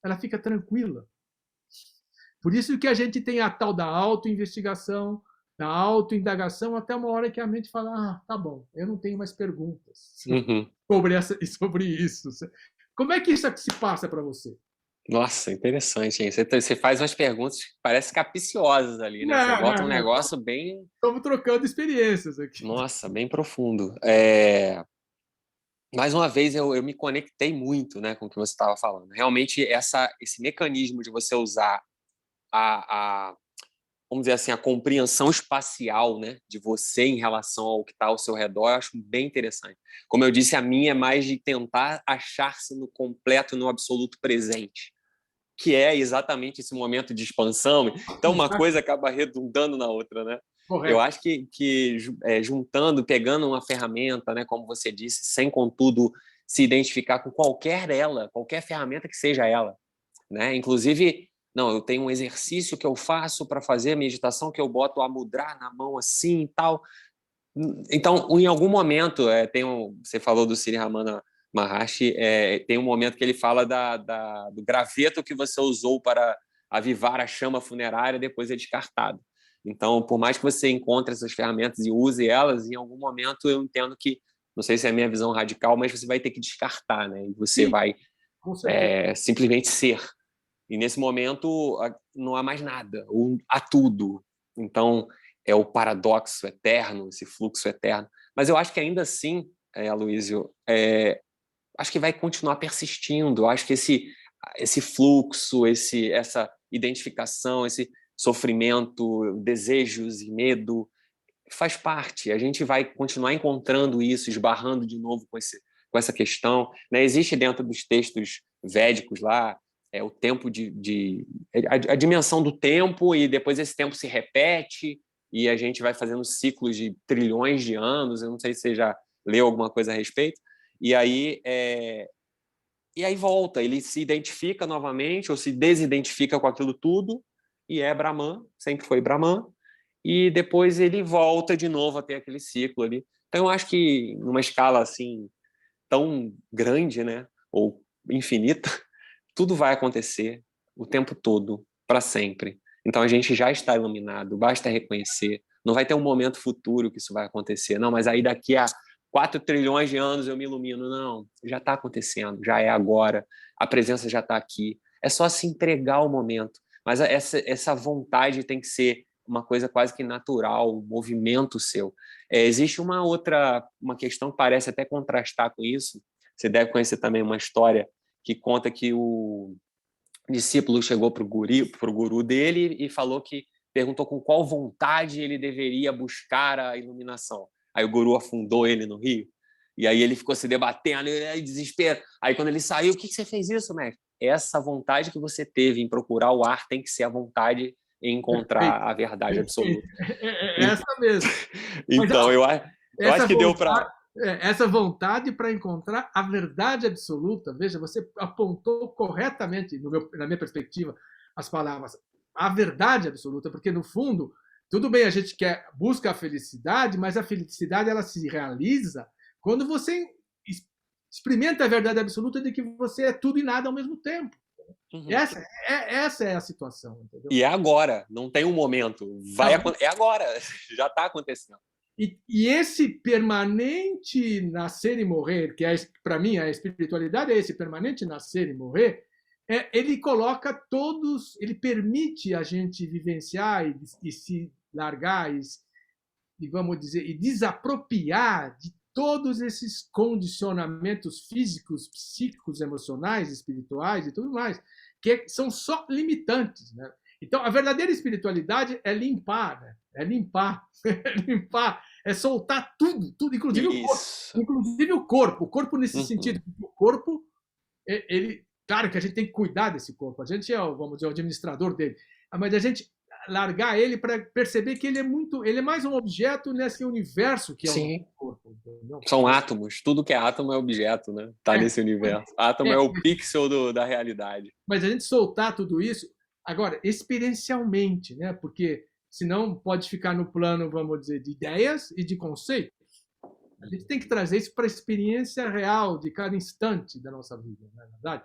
Ela fica tranquila. Por isso que a gente tem a tal da autoinvestigação, da autoindagação, até uma hora que a mente fala: ah, tá bom, eu não tenho mais perguntas sobre isso. Como é que isso se passa para você? Nossa, interessante, hein? Você faz umas perguntas que parecem capciosas ali, né? Você bota um Não. negócio bem... Estamos trocando experiências aqui. Nossa, bem profundo. Mais uma vez, eu me conectei muito, né, com o que você estava falando. Realmente, esse mecanismo de você usar vamos dizer assim, a compreensão espacial, né, de você em relação ao que está ao seu redor, eu acho bem interessante. Como eu disse, a minha é mais de tentar achar-se no completo, no absoluto presente, que é exatamente esse momento de expansão. Então, uma coisa acaba redundando na outra, né? Correto. Eu acho que juntando, pegando uma ferramenta, né, como você disse, sem, contudo, se identificar com qualquer ferramenta que seja ela, né? Inclusive, não, eu tenho um exercício que eu faço para fazer a meditação que eu boto a mudra na mão assim e tal. Então, em algum momento, você falou do Sri Ramana Maharshi, tem um momento que ele fala do graveto que você usou para avivar a chama funerária, depois é descartado. Então, por mais que você encontre essas ferramentas e use elas, em algum momento eu entendo que, não sei se é a minha visão radical, mas você vai ter que descartar, né? E você vai simplesmente ser. E nesse momento não há mais nada, ou há tudo. Então, é o paradoxo eterno, esse fluxo eterno. Mas eu acho que ainda assim, Aloysio, acho que vai continuar persistindo. Eu acho que esse fluxo, essa identificação, esse sofrimento, desejos e medo, faz parte. A gente vai continuar encontrando isso, esbarrando de novo com essa questão, né? Existe dentro dos textos védicos lá o tempo a dimensão do tempo, e depois esse tempo se repete e a gente vai fazendo ciclos de trilhões de anos. Eu não sei se você já leu alguma coisa a respeito. E aí volta, ele se identifica novamente ou se desidentifica com aquilo tudo e é Brahman, sempre foi Brahman, e depois ele volta de novo a ter aquele ciclo ali. Então eu acho que numa escala assim tão grande, né, ou infinita, tudo vai acontecer o tempo todo, para sempre. Então a gente já está iluminado, basta reconhecer. Não vai ter um momento futuro que isso vai acontecer, não, mas aí daqui a 4 trilhões de anos eu me ilumino. Não, já está acontecendo, já é agora, a presença já está aqui. É só se entregar ao momento. Mas essa vontade tem que ser uma coisa quase que natural, um movimento seu. Existe uma questão que parece até contrastar com isso. Você deve conhecer também uma história que conta que o discípulo chegou para o guru dele e perguntou com qual vontade ele deveria buscar a iluminação. Aí o guru afundou ele no rio, e aí ele ficou se debatendo, desespero. Aí quando ele saiu: o que você fez isso, mestre? Essa vontade que você teve em procurar o ar tem que ser a vontade em encontrar a verdade absoluta. Essa mesmo. Então, eu acho que deu para... Essa vontade para encontrar a verdade absoluta, veja, você apontou corretamente, na minha perspectiva, as palavras, a verdade absoluta, porque no fundo, tudo bem, a gente busca a felicidade, mas a felicidade ela se realiza quando você experimenta a verdade absoluta de que você é tudo e nada ao mesmo tempo. Uhum. Essa é a situação, entendeu? E é agora, não tem um momento. É agora, já está acontecendo. E esse permanente nascer e morrer, que é, para mim, a espiritualidade é esse permanente nascer e morrer, ele coloca todos, ele permite a gente vivenciar e se largar e, vamos dizer, e desapropriar de todos esses condicionamentos físicos, psíquicos, emocionais, espirituais e tudo mais, que são só limitantes, né? Então, a verdadeira espiritualidade é limpar, né? É limpar, é limpar, é soltar tudo, tudo, inclusive o corpo. Isso. Inclusive o corpo. O corpo nesse Uhum. sentido. O corpo, ele, claro que a gente tem que cuidar desse corpo. A gente é, vamos dizer, o administrador dele. Mas a gente largar ele para perceber que ele é mais um objeto nesse universo que é o nosso Sim. corpo, entendeu? São átomos. Tudo que é átomo é objeto, né? Tá É, nesse universo. Átomo é, é o pixel da realidade. mas a gente soltar tudo isso, agora, experiencialmente, né? Porque senão pode ficar no plano, vamos dizer, de ideias e de conceitos. A gente tem que trazer isso para a experiência real de cada instante da nossa vida, não é verdade?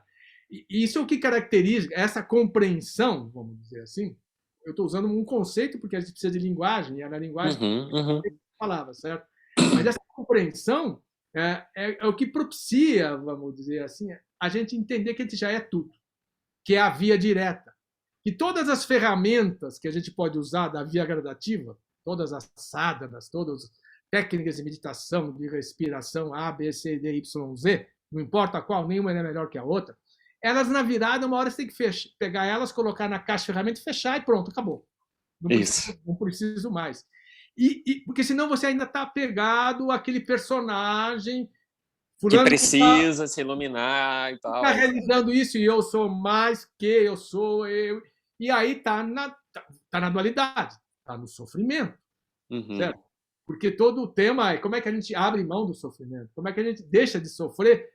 E isso é o que caracteriza essa compreensão, vamos dizer assim. Eu estou usando um conceito porque a gente precisa de linguagem, e é na linguagem que Uhum, uhum. palavras, certo? Mas essa compreensão é o que propicia, vamos dizer assim, a gente entender que a gente já é tudo, que é a via direta. Que todas as ferramentas que a gente pode usar da via gradativa, todas as sadhanas, todas as técnicas de meditação, de respiração A, B, C, D, Y, Z, não importa qual, nenhuma é melhor que a outra, elas na virada, uma hora você tem que pegar elas, colocar na caixa de ferramentas, fechar e pronto, acabou. Isso. Não preciso mais. Porque senão você ainda está apegado àquele personagem, Que fulano precisa se iluminar e está tal. realizando isso e eu sou mais que eu sou eu. E aí tá na dualidade, está no sofrimento, Uhum. certo? Porque todo o tema é como é que a gente abre mão do sofrimento, como é que a gente deixa de sofrer.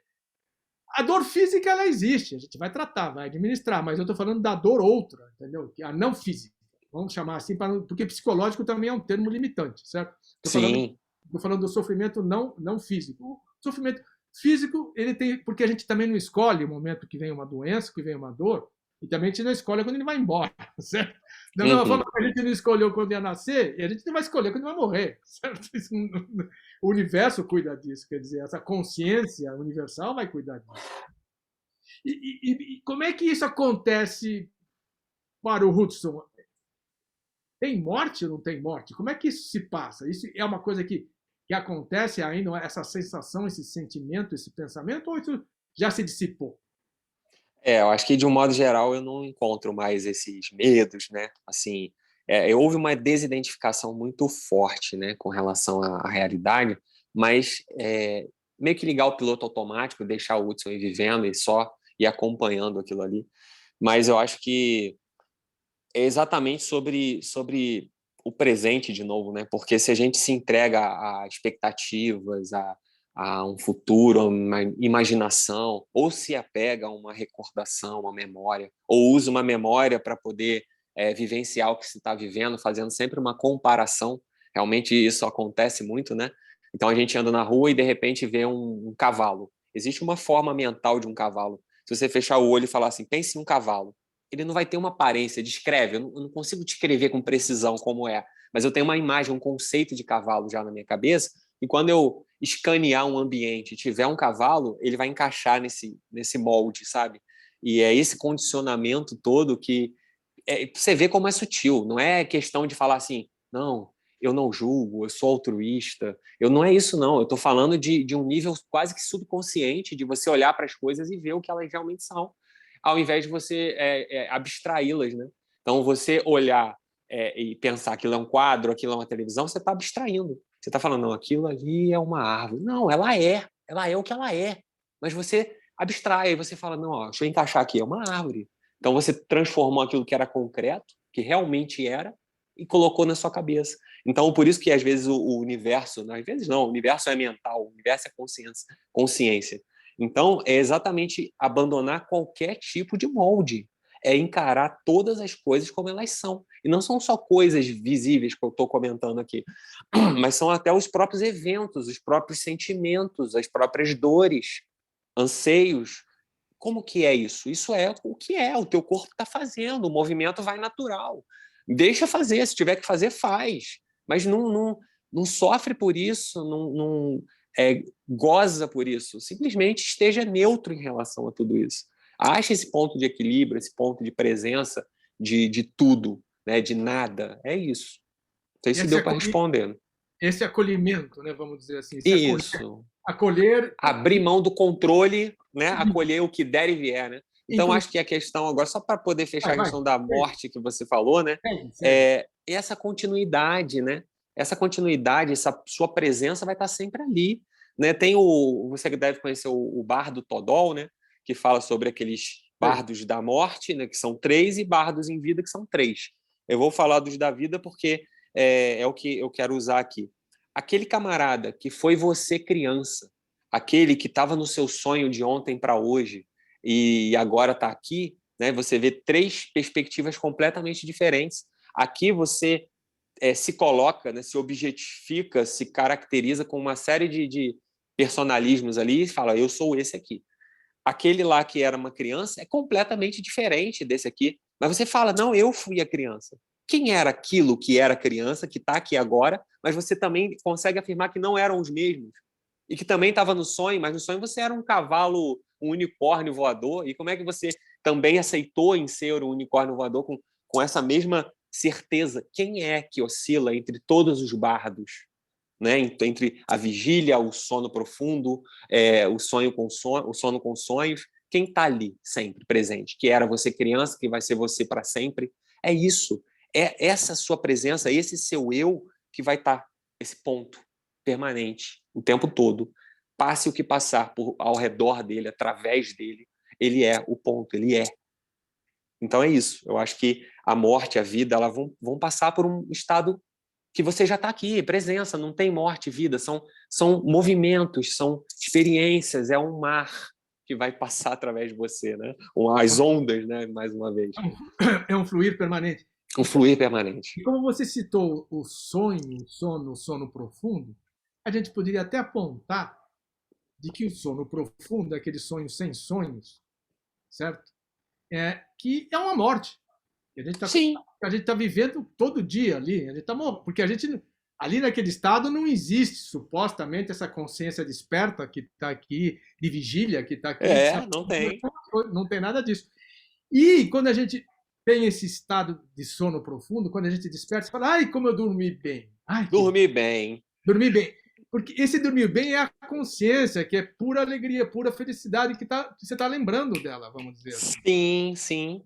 A dor física ela existe, a gente vai tratar, vai administrar, mas eu estou falando da dor outra, entendeu? Que é a não física. Vamos chamar assim, porque psicológico também é um termo limitante, certo? Sim. Estou falando do sofrimento não físico. O sofrimento físico, ele tem, porque a gente também não escolhe o momento que vem uma doença, que vem uma dor, e também a gente não escolhe quando ele vai embora, certo? Da mesma forma Uhum. que a gente não escolheu quando ia nascer, e a gente não vai escolher quando vai morrer, certo? O universo cuida disso, quer dizer, essa consciência universal vai cuidar disso. E como é que isso acontece para o Hudson? Tem morte ou não tem morte? Como é que isso se passa? Isso é uma coisa que acontece ainda, essa sensação, esse sentimento, esse pensamento, ou isso já se dissipou? Eu acho que de um modo geral eu não encontro mais esses medos, né? Assim, houve uma desidentificação muito forte, né, com relação à realidade, mas meio que ligar o piloto automático, deixar o Hudson ir vivendo e só ir acompanhando aquilo ali. Mas eu acho que é exatamente sobre o presente de novo, né? Porque se a gente se entrega a expectativas, a um futuro, a uma imaginação, ou se apega a uma recordação, uma memória, ou usa uma memória para poder vivenciar o que se está vivendo, fazendo sempre uma comparação. Realmente isso acontece muito, né? Então a gente anda na rua e de repente vê um cavalo. Existe uma forma mental de um cavalo. Se você fechar o olho e falar assim, pense em um cavalo, ele não vai ter uma aparência, descreve, eu não consigo descrever com precisão como é, mas eu tenho uma imagem, um conceito de cavalo já na minha cabeça, e quando eu escanear um ambiente e tiver um cavalo, ele vai encaixar nesse molde, sabe? E é esse condicionamento todo que você vê como é sutil, não é questão de falar assim, não, eu não julgo, eu sou altruísta, não é isso não, eu estou falando de um nível quase que subconsciente, de você olhar para as coisas e ver o que elas realmente são, ao invés de você abstraí-las, né? Então, você olhar e pensar aquilo é um quadro, aquilo é uma televisão, você está abstraindo. Você está falando, não, aquilo ali é uma árvore. Não, ela é o que ela é. Mas você abstrai, você fala, não, ó, deixa eu encaixar aqui, é uma árvore. Então, você transformou aquilo que era concreto, que realmente era, e colocou na sua cabeça. Então, por isso que, às vezes, o universo, às vezes não, o universo é mental, o universo é consciência. Então, é exatamente abandonar qualquer tipo de molde. É encarar todas as coisas como elas são. E não são só coisas visíveis que eu estou comentando aqui, mas são até os próprios eventos, os próprios sentimentos, as próprias dores, anseios, Como que é isso? Isso é o que é, o teu corpo está fazendo, o movimento vai natural. Deixa fazer, se tiver que fazer, faz. Mas não sofre por isso, goza por isso. Simplesmente esteja neutro em relação a tudo isso. Ache esse ponto de equilíbrio, esse ponto de presença de tudo, né? De nada. É isso. Não sei se Esse, deu para responder. esse acolhimento, né, vamos dizer assim, esse Isso. acolher Abrir mão do controle, né? Acolher o que der e vier, né? Então, acho que a questão agora, só para poder fechar a questão da morte que você falou, né? É essa continuidade, né? Essa continuidade, essa sua presença vai estar sempre ali, né? Tem você deve conhecer o Bardo Todol, né? Que fala sobre aqueles bardos da morte, né? Que são 3, e bardos em vida, que são 3. Eu vou falar dos da vida porque é o que eu quero usar aqui. Aquele camarada que foi você criança, aquele que estava no seu sonho de ontem para hoje e agora está aqui, né? Você vê 3 perspectivas completamente diferentes. Aqui você se coloca, né? Se objetifica, se caracteriza com uma série de personalismos ali e fala, eu sou esse aqui. Aquele lá que era uma criança é completamente diferente desse aqui, mas você fala, não, eu fui a criança. Quem era aquilo que era criança, que está aqui agora, mas você também consegue afirmar que não eram os mesmos? E que também estava no sonho, mas no sonho você era um cavalo, um unicórnio voador, e como é que você também aceitou em ser um unicórnio voador com essa mesma certeza? Quem é que oscila entre todos os bardos? Né? Entre a vigília, o sono profundo, o sono com sonhos, quem está ali sempre presente? Que era você criança, que vai ser você para sempre. É isso. É essa sua presença, esse seu eu que vai estar esse ponto permanente o tempo todo. Passe o que passar ao redor dele, através dele, ele é o ponto, ele é. Então é isso. Eu acho que a morte, a vida, elas vão passar por um estado que você já está aqui, presença, não tem morte, vida, são movimentos, são experiências, é um mar que vai passar através de você, né? As ondas, né? Mais uma vez. É um fluir permanente. Um fluir permanente. E como você citou o sonho, o sono profundo, a gente poderia até apontar de que o sono profundo é aquele sonho sem sonhos, certo? Que é uma morte. A gente está vivendo todo dia ali, a gente tá porque a gente ali naquele estado não existe supostamente essa consciência desperta que está aqui, de vigília que está aqui. Não tem. Não tem nada disso. E quando a gente tem esse estado de sono profundo, quando a gente desperta, você fala, ai, como eu dormi bem. Dormi bem. Dormi bem. Porque esse dormir bem é a consciência, que é pura alegria, pura felicidade, que você está lembrando dela, vamos dizer assim. Sim, sim.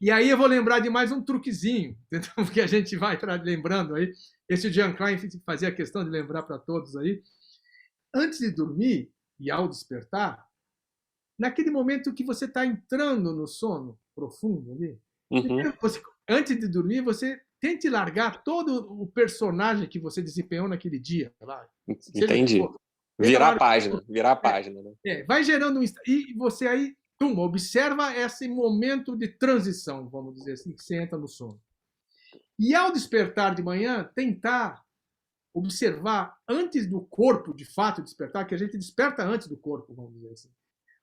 E aí eu vou lembrar de mais um truquezinho, porque a gente vai lembrando aí. Esse Jean Klein fazia questão de lembrar para todos aí. Antes de dormir e ao despertar, naquele momento que você está entrando no sono profundo ali, antes de dormir, você tente largar todo o personagem que você desempenhou naquele dia. Entendi. Virar a página, né? Vai gerando e você aí observa esse momento de transição, vamos dizer assim, que você entra no sono. E ao despertar de manhã, tentar observar antes do corpo, de fato, despertar, que a gente desperta antes do corpo, vamos dizer assim.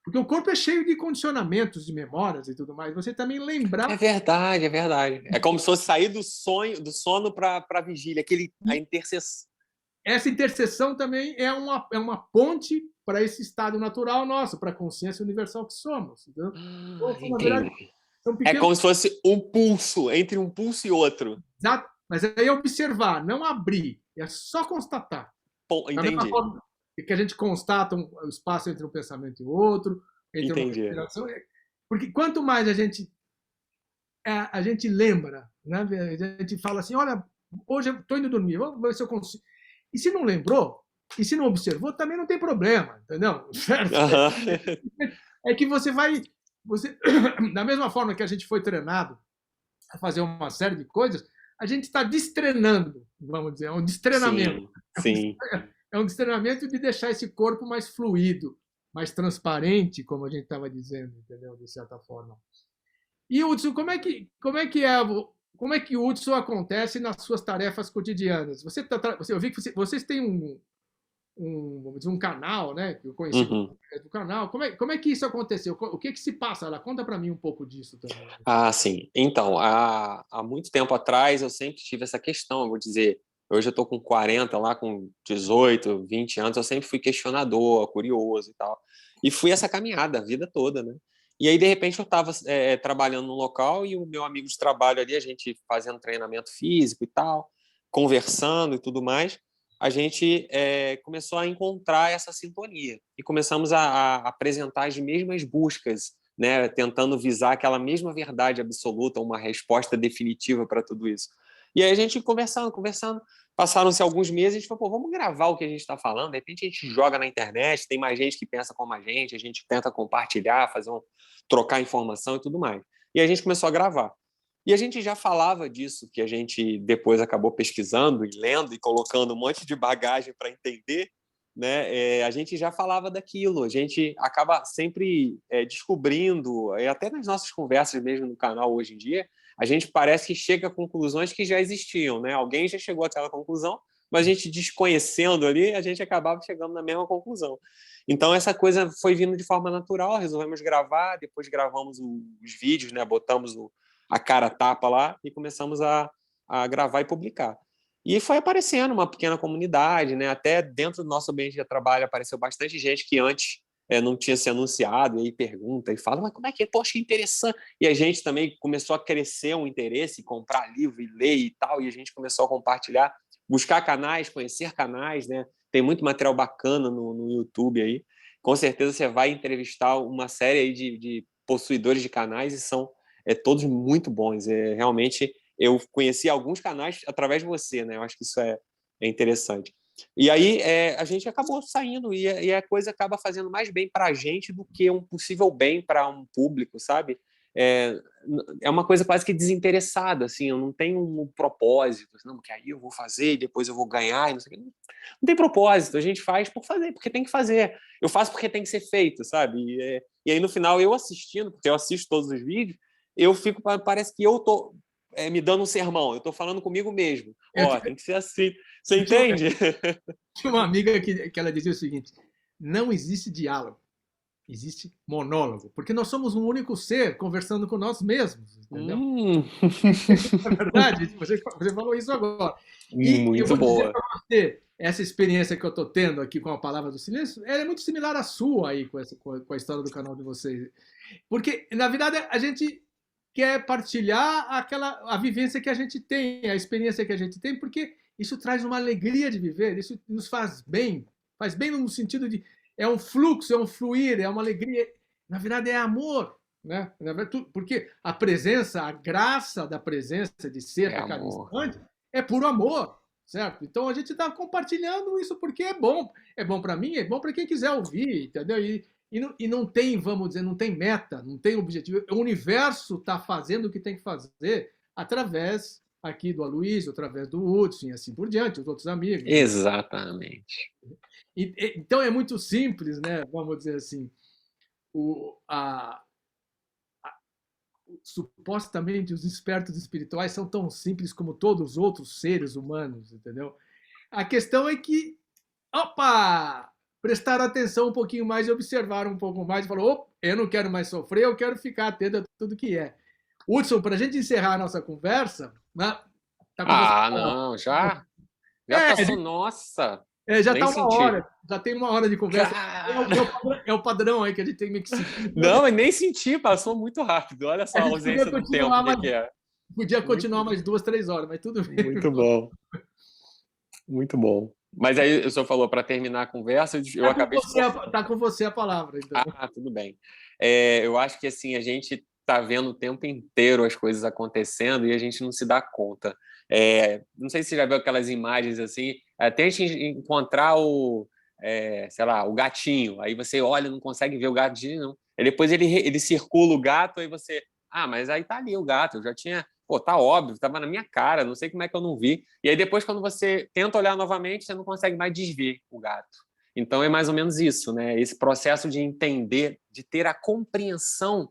Porque o corpo é cheio de condicionamentos, de memórias e tudo mais. Você também lembrar... É verdade, é verdade. É como se fosse sair do sono para a vigília, a interseção. Essa interseção também é uma ponte para esse estado natural nosso, para a consciência universal que somos. Então, verdade, é como se fosse um pulso, entre um pulso e outro. Exato. Mas aí é observar, não abrir. É só constatar. Entendi. Que a gente constata o espaço entre um pensamento e outro, entre uma respiração. Porque quanto mais a gente lembra, né? A gente fala assim, olha, hoje eu estou indo dormir, vamos ver se eu consigo. E se não lembrou, e se não observou, também não tem problema, entendeu? Certo? É que você vai... da mesma forma que a gente foi treinado a fazer uma série de coisas, a gente está destreinando, vamos dizer, é um destreinamento. Sim. É um destreinamento de deixar esse corpo mais fluido, mais transparente, como a gente estava dizendo, entendeu? De certa forma. E Hudson, como é que o Hudson acontece nas suas tarefas cotidianas? Eu vi que vocês têm vamos dizer, um canal, né? Que eu conheci Uhum. do canal. Como é que isso aconteceu? O que se passa lá? Conta para mim um pouco disso também. Ah, sim. Então, há muito tempo atrás eu sempre tive essa questão, eu vou dizer, hoje eu estou com 40, lá com 18, 20 anos, eu sempre fui questionador, curioso e tal. E fui essa caminhada a vida toda, né? E aí, de repente, eu estava trabalhando num local e o meu amigo de trabalho ali, a gente fazendo treinamento físico e tal, conversando e tudo mais, a gente começou a encontrar essa sintonia e começamos a apresentar as mesmas buscas, né, tentando visar aquela mesma verdade absoluta, uma resposta definitiva para tudo isso. E aí a gente conversando, passaram-se alguns meses, a gente falou, pô, vamos gravar o que a gente está falando, de repente a gente joga na internet, tem mais gente que pensa como a gente tenta compartilhar, trocar informação e tudo mais. E a gente começou a gravar. E a gente já falava disso, que a gente depois acabou pesquisando e lendo e colocando um monte de bagagem para entender, né? A gente já falava daquilo, a gente acaba sempre descobrindo, e até nas nossas conversas mesmo no canal hoje em dia, a gente parece que chega a conclusões que já existiam, né? Alguém já chegou àquela conclusão, mas a gente desconhecendo ali, a gente acabava chegando na mesma conclusão. Então essa coisa foi vindo de forma natural, resolvemos gravar, depois gravamos os vídeos, né? Botamos a cara a tapa lá e começamos a gravar e publicar. E foi aparecendo uma pequena comunidade, né? Até dentro do nosso ambiente de trabalho apareceu bastante gente que antes não tinha se anunciado, e aí pergunta e fala, mas como é que é? Poxa, que interessante. E a gente também começou a crescer um interesse, comprar livro e ler e tal, e a gente começou a compartilhar, buscar canais, conhecer canais, né? Tem muito material bacana no YouTube aí. Com certeza você vai entrevistar uma série aí de possuidores de canais e são todos muito bons. Realmente eu conheci alguns canais através de você, né? Eu acho que isso é interessante. E aí a gente acabou saindo e a coisa acaba fazendo mais bem para a gente do que um possível bem para um público, sabe? É, é uma coisa quase que desinteressada, assim, eu não tenho um propósito, não, porque aí eu vou fazer e depois eu vou ganhar, e não sei o quê. Não tem propósito, a gente faz por fazer, porque tem que fazer. Eu faço porque tem que ser feito, sabe? E aí no final eu assistindo, porque eu assisto todos os vídeos, eu fico, parece que eu tô me dando um sermão, eu tô falando comigo mesmo. Eu Ó, tem que ser assim. Você tinha, entende? tinha uma amiga que ela dizia o seguinte: não existe diálogo, existe monólogo, porque nós somos um único ser conversando com nós mesmos, entendeu? Hum, É verdade, você falou isso agora. E eu muito vou dizer boa. para você, essa experiência que eu estou tendo aqui com a Palavra do Silêncio, ela é muito similar à sua aí, com a história do canal de vocês. Porque, na verdade, a gente quer partilhar a vivência que a gente tem, a experiência que a gente tem, porque isso traz uma alegria de viver, isso nos faz bem no sentido de é um fluxo, é um fluir, é uma alegria. Na verdade, é amor, né? Porque a presença, a graça da presença de ser É a cada amor. instante é puro amor, certo? Então a gente está compartilhando isso porque é bom para mim, é bom para quem quiser ouvir, entendeu? E não tem, vamos dizer, não tem meta, não tem objetivo. O universo está fazendo o que tem que fazer através aqui do Aloysio, através do Hudson e assim por diante, os outros amigos. Exatamente. Então é muito simples, né? Vamos dizer assim, o, a, supostamente os espertos espirituais são tão simples como todos os outros seres humanos, entendeu? A questão é que, opa, prestaram atenção um pouquinho mais e observaram um pouco mais e falou, opa, eu não quero mais sofrer, eu quero ficar atento a tudo que é. Hudson, para a gente encerrar a nossa conversa, né, tá com você. Ah, não, já É, passou, nossa, já nem está uma senti. hora, já tem uma hora de conversa. Cara, É o padrão aí que a gente tem que seguir. não, eu nem senti, passou muito rápido. Olha só A a gente podia ausência do tempo, continuar o que mais, que é. podia continuar Muito, mais 2, 3 horas, mas tudo bem. muito bom, muito bom. Mas aí o senhor falou para terminar a conversa, eu acabei de cortar. Tá com você a palavra, então. Ah, tudo bem. Eu acho que assim a gente está vendo o tempo inteiro as coisas acontecendo e a gente não se dá conta. Não sei se você já viu aquelas imagens assim, até a gente encontrar sei lá, o gatinho. Aí você olha, não consegue ver o gatinho, não. Aí depois ele circula o gato, aí você, mas aí tá ali o gato. Eu já tinha, pô, tá óbvio, tava na minha cara. Não sei como é que eu não vi. E aí depois quando você tenta olhar novamente, você não consegue mais desver o gato. Então é mais ou menos isso, né? Esse processo de entender, de ter a compreensão,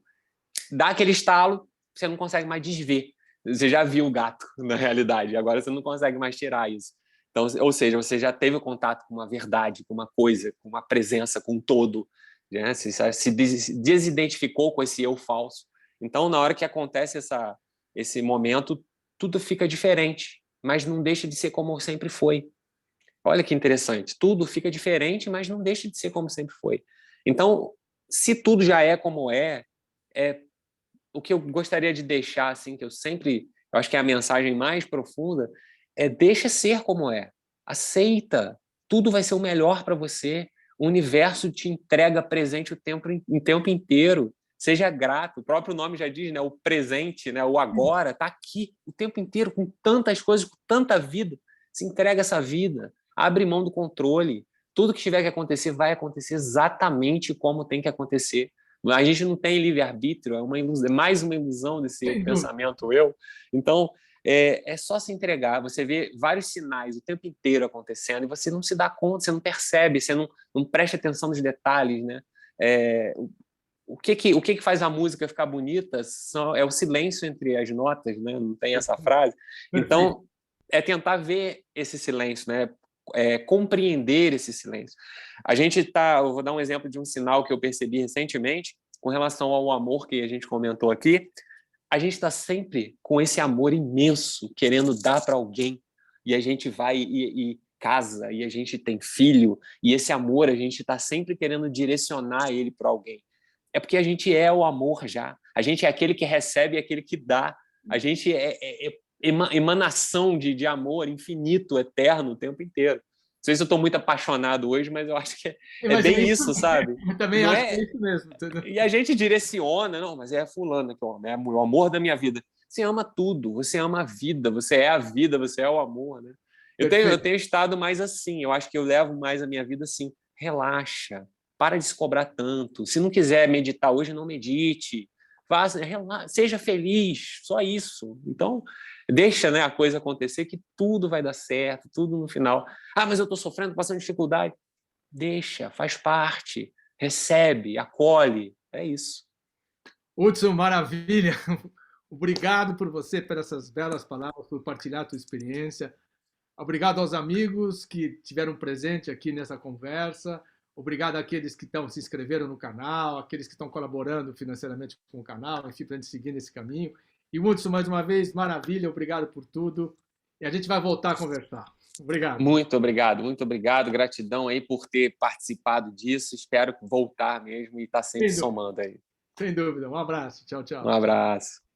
dá aquele estalo, você não consegue mais desver. Você já viu o gato, na realidade, agora você não consegue mais tirar isso. Então, ou seja, você já teve contato com uma verdade, com uma coisa, com uma presença, com um todo, né? Você se desidentificou com esse eu falso. Então, na hora que acontece esse momento, tudo fica diferente, mas não deixa de ser como sempre foi. Olha que interessante. Tudo fica diferente, mas não deixa de ser como sempre foi. Então, se tudo já é como é o que eu gostaria de deixar, assim, que eu acho que é a mensagem mais profunda, deixa ser como é. Aceita. Tudo vai ser o melhor para você. O universo te entrega presente o tempo inteiro. Seja grato. O próprio nome já diz, né? O presente, né? O agora está aqui o tempo inteiro, com tantas coisas, com tanta vida. Se entrega essa vida. Abre mão do controle. Tudo que tiver que acontecer vai acontecer exatamente como tem que acontecer. A gente não tem livre-arbítrio, é uma ilusão, é mais uma ilusão desse Sem dúvida. pensamento eu. Então, é só se entregar. Você vê vários sinais o tempo inteiro acontecendo e você não se dá conta, você não percebe, você não presta atenção nos detalhes, né? O que faz a música ficar bonita é o silêncio entre as notas, né? Não tem essa frase. Perfeito. Então, é tentar ver esse silêncio, né? Compreender esse silêncio. Eu vou dar um exemplo de um sinal que eu percebi recentemente com relação ao amor que a gente comentou aqui. A gente está sempre com esse amor imenso, querendo dar para alguém, e a gente vai e casa, e a gente tem filho, e esse amor a gente está sempre querendo direcionar ele para alguém. É porque a gente é o amor já. A gente é aquele que recebe e aquele que dá. A gente é emanação de amor infinito, eterno, o tempo inteiro. Não sei se eu estou muito apaixonado hoje, mas eu acho que é Mas é bem isso, isso, sabe? eu também Não acho que é, é isso mesmo. Entendeu? e a gente direciona, não, mas é fulano que eu amo, é o amor da minha vida. Você ama tudo, você ama a vida, você é o amor, né? Eu Perfeito. tenho estado mais assim, eu acho que eu levo mais a minha vida assim, relaxa, para de se cobrar tanto. Se não quiser meditar hoje, não medite. Faça, seja feliz, só isso. Então, deixa, né, a coisa acontecer que tudo vai dar certo, tudo no final. Ah, mas eu estou sofrendo, passando dificuldade. Deixa, faz parte, recebe, acolhe, é isso. Hudson, maravilha. Obrigado por você, por essas belas palavras, por partilhar a tua experiência. Obrigado aos amigos que tiveram presente aqui nessa conversa. Obrigado àqueles que se inscreveram no canal, aqueles que estão colaborando financeiramente com o canal, enfim, para a gente seguir nesse caminho. E Hudson, mais uma vez, maravilha, obrigado por tudo. E a gente vai voltar a conversar. Obrigado. Muito obrigado, gratidão aí por ter participado disso. Espero voltar mesmo e estar sempre Sem dúvida. somando aí. Sem dúvida. Um abraço. Tchau, Um tchau. abraço.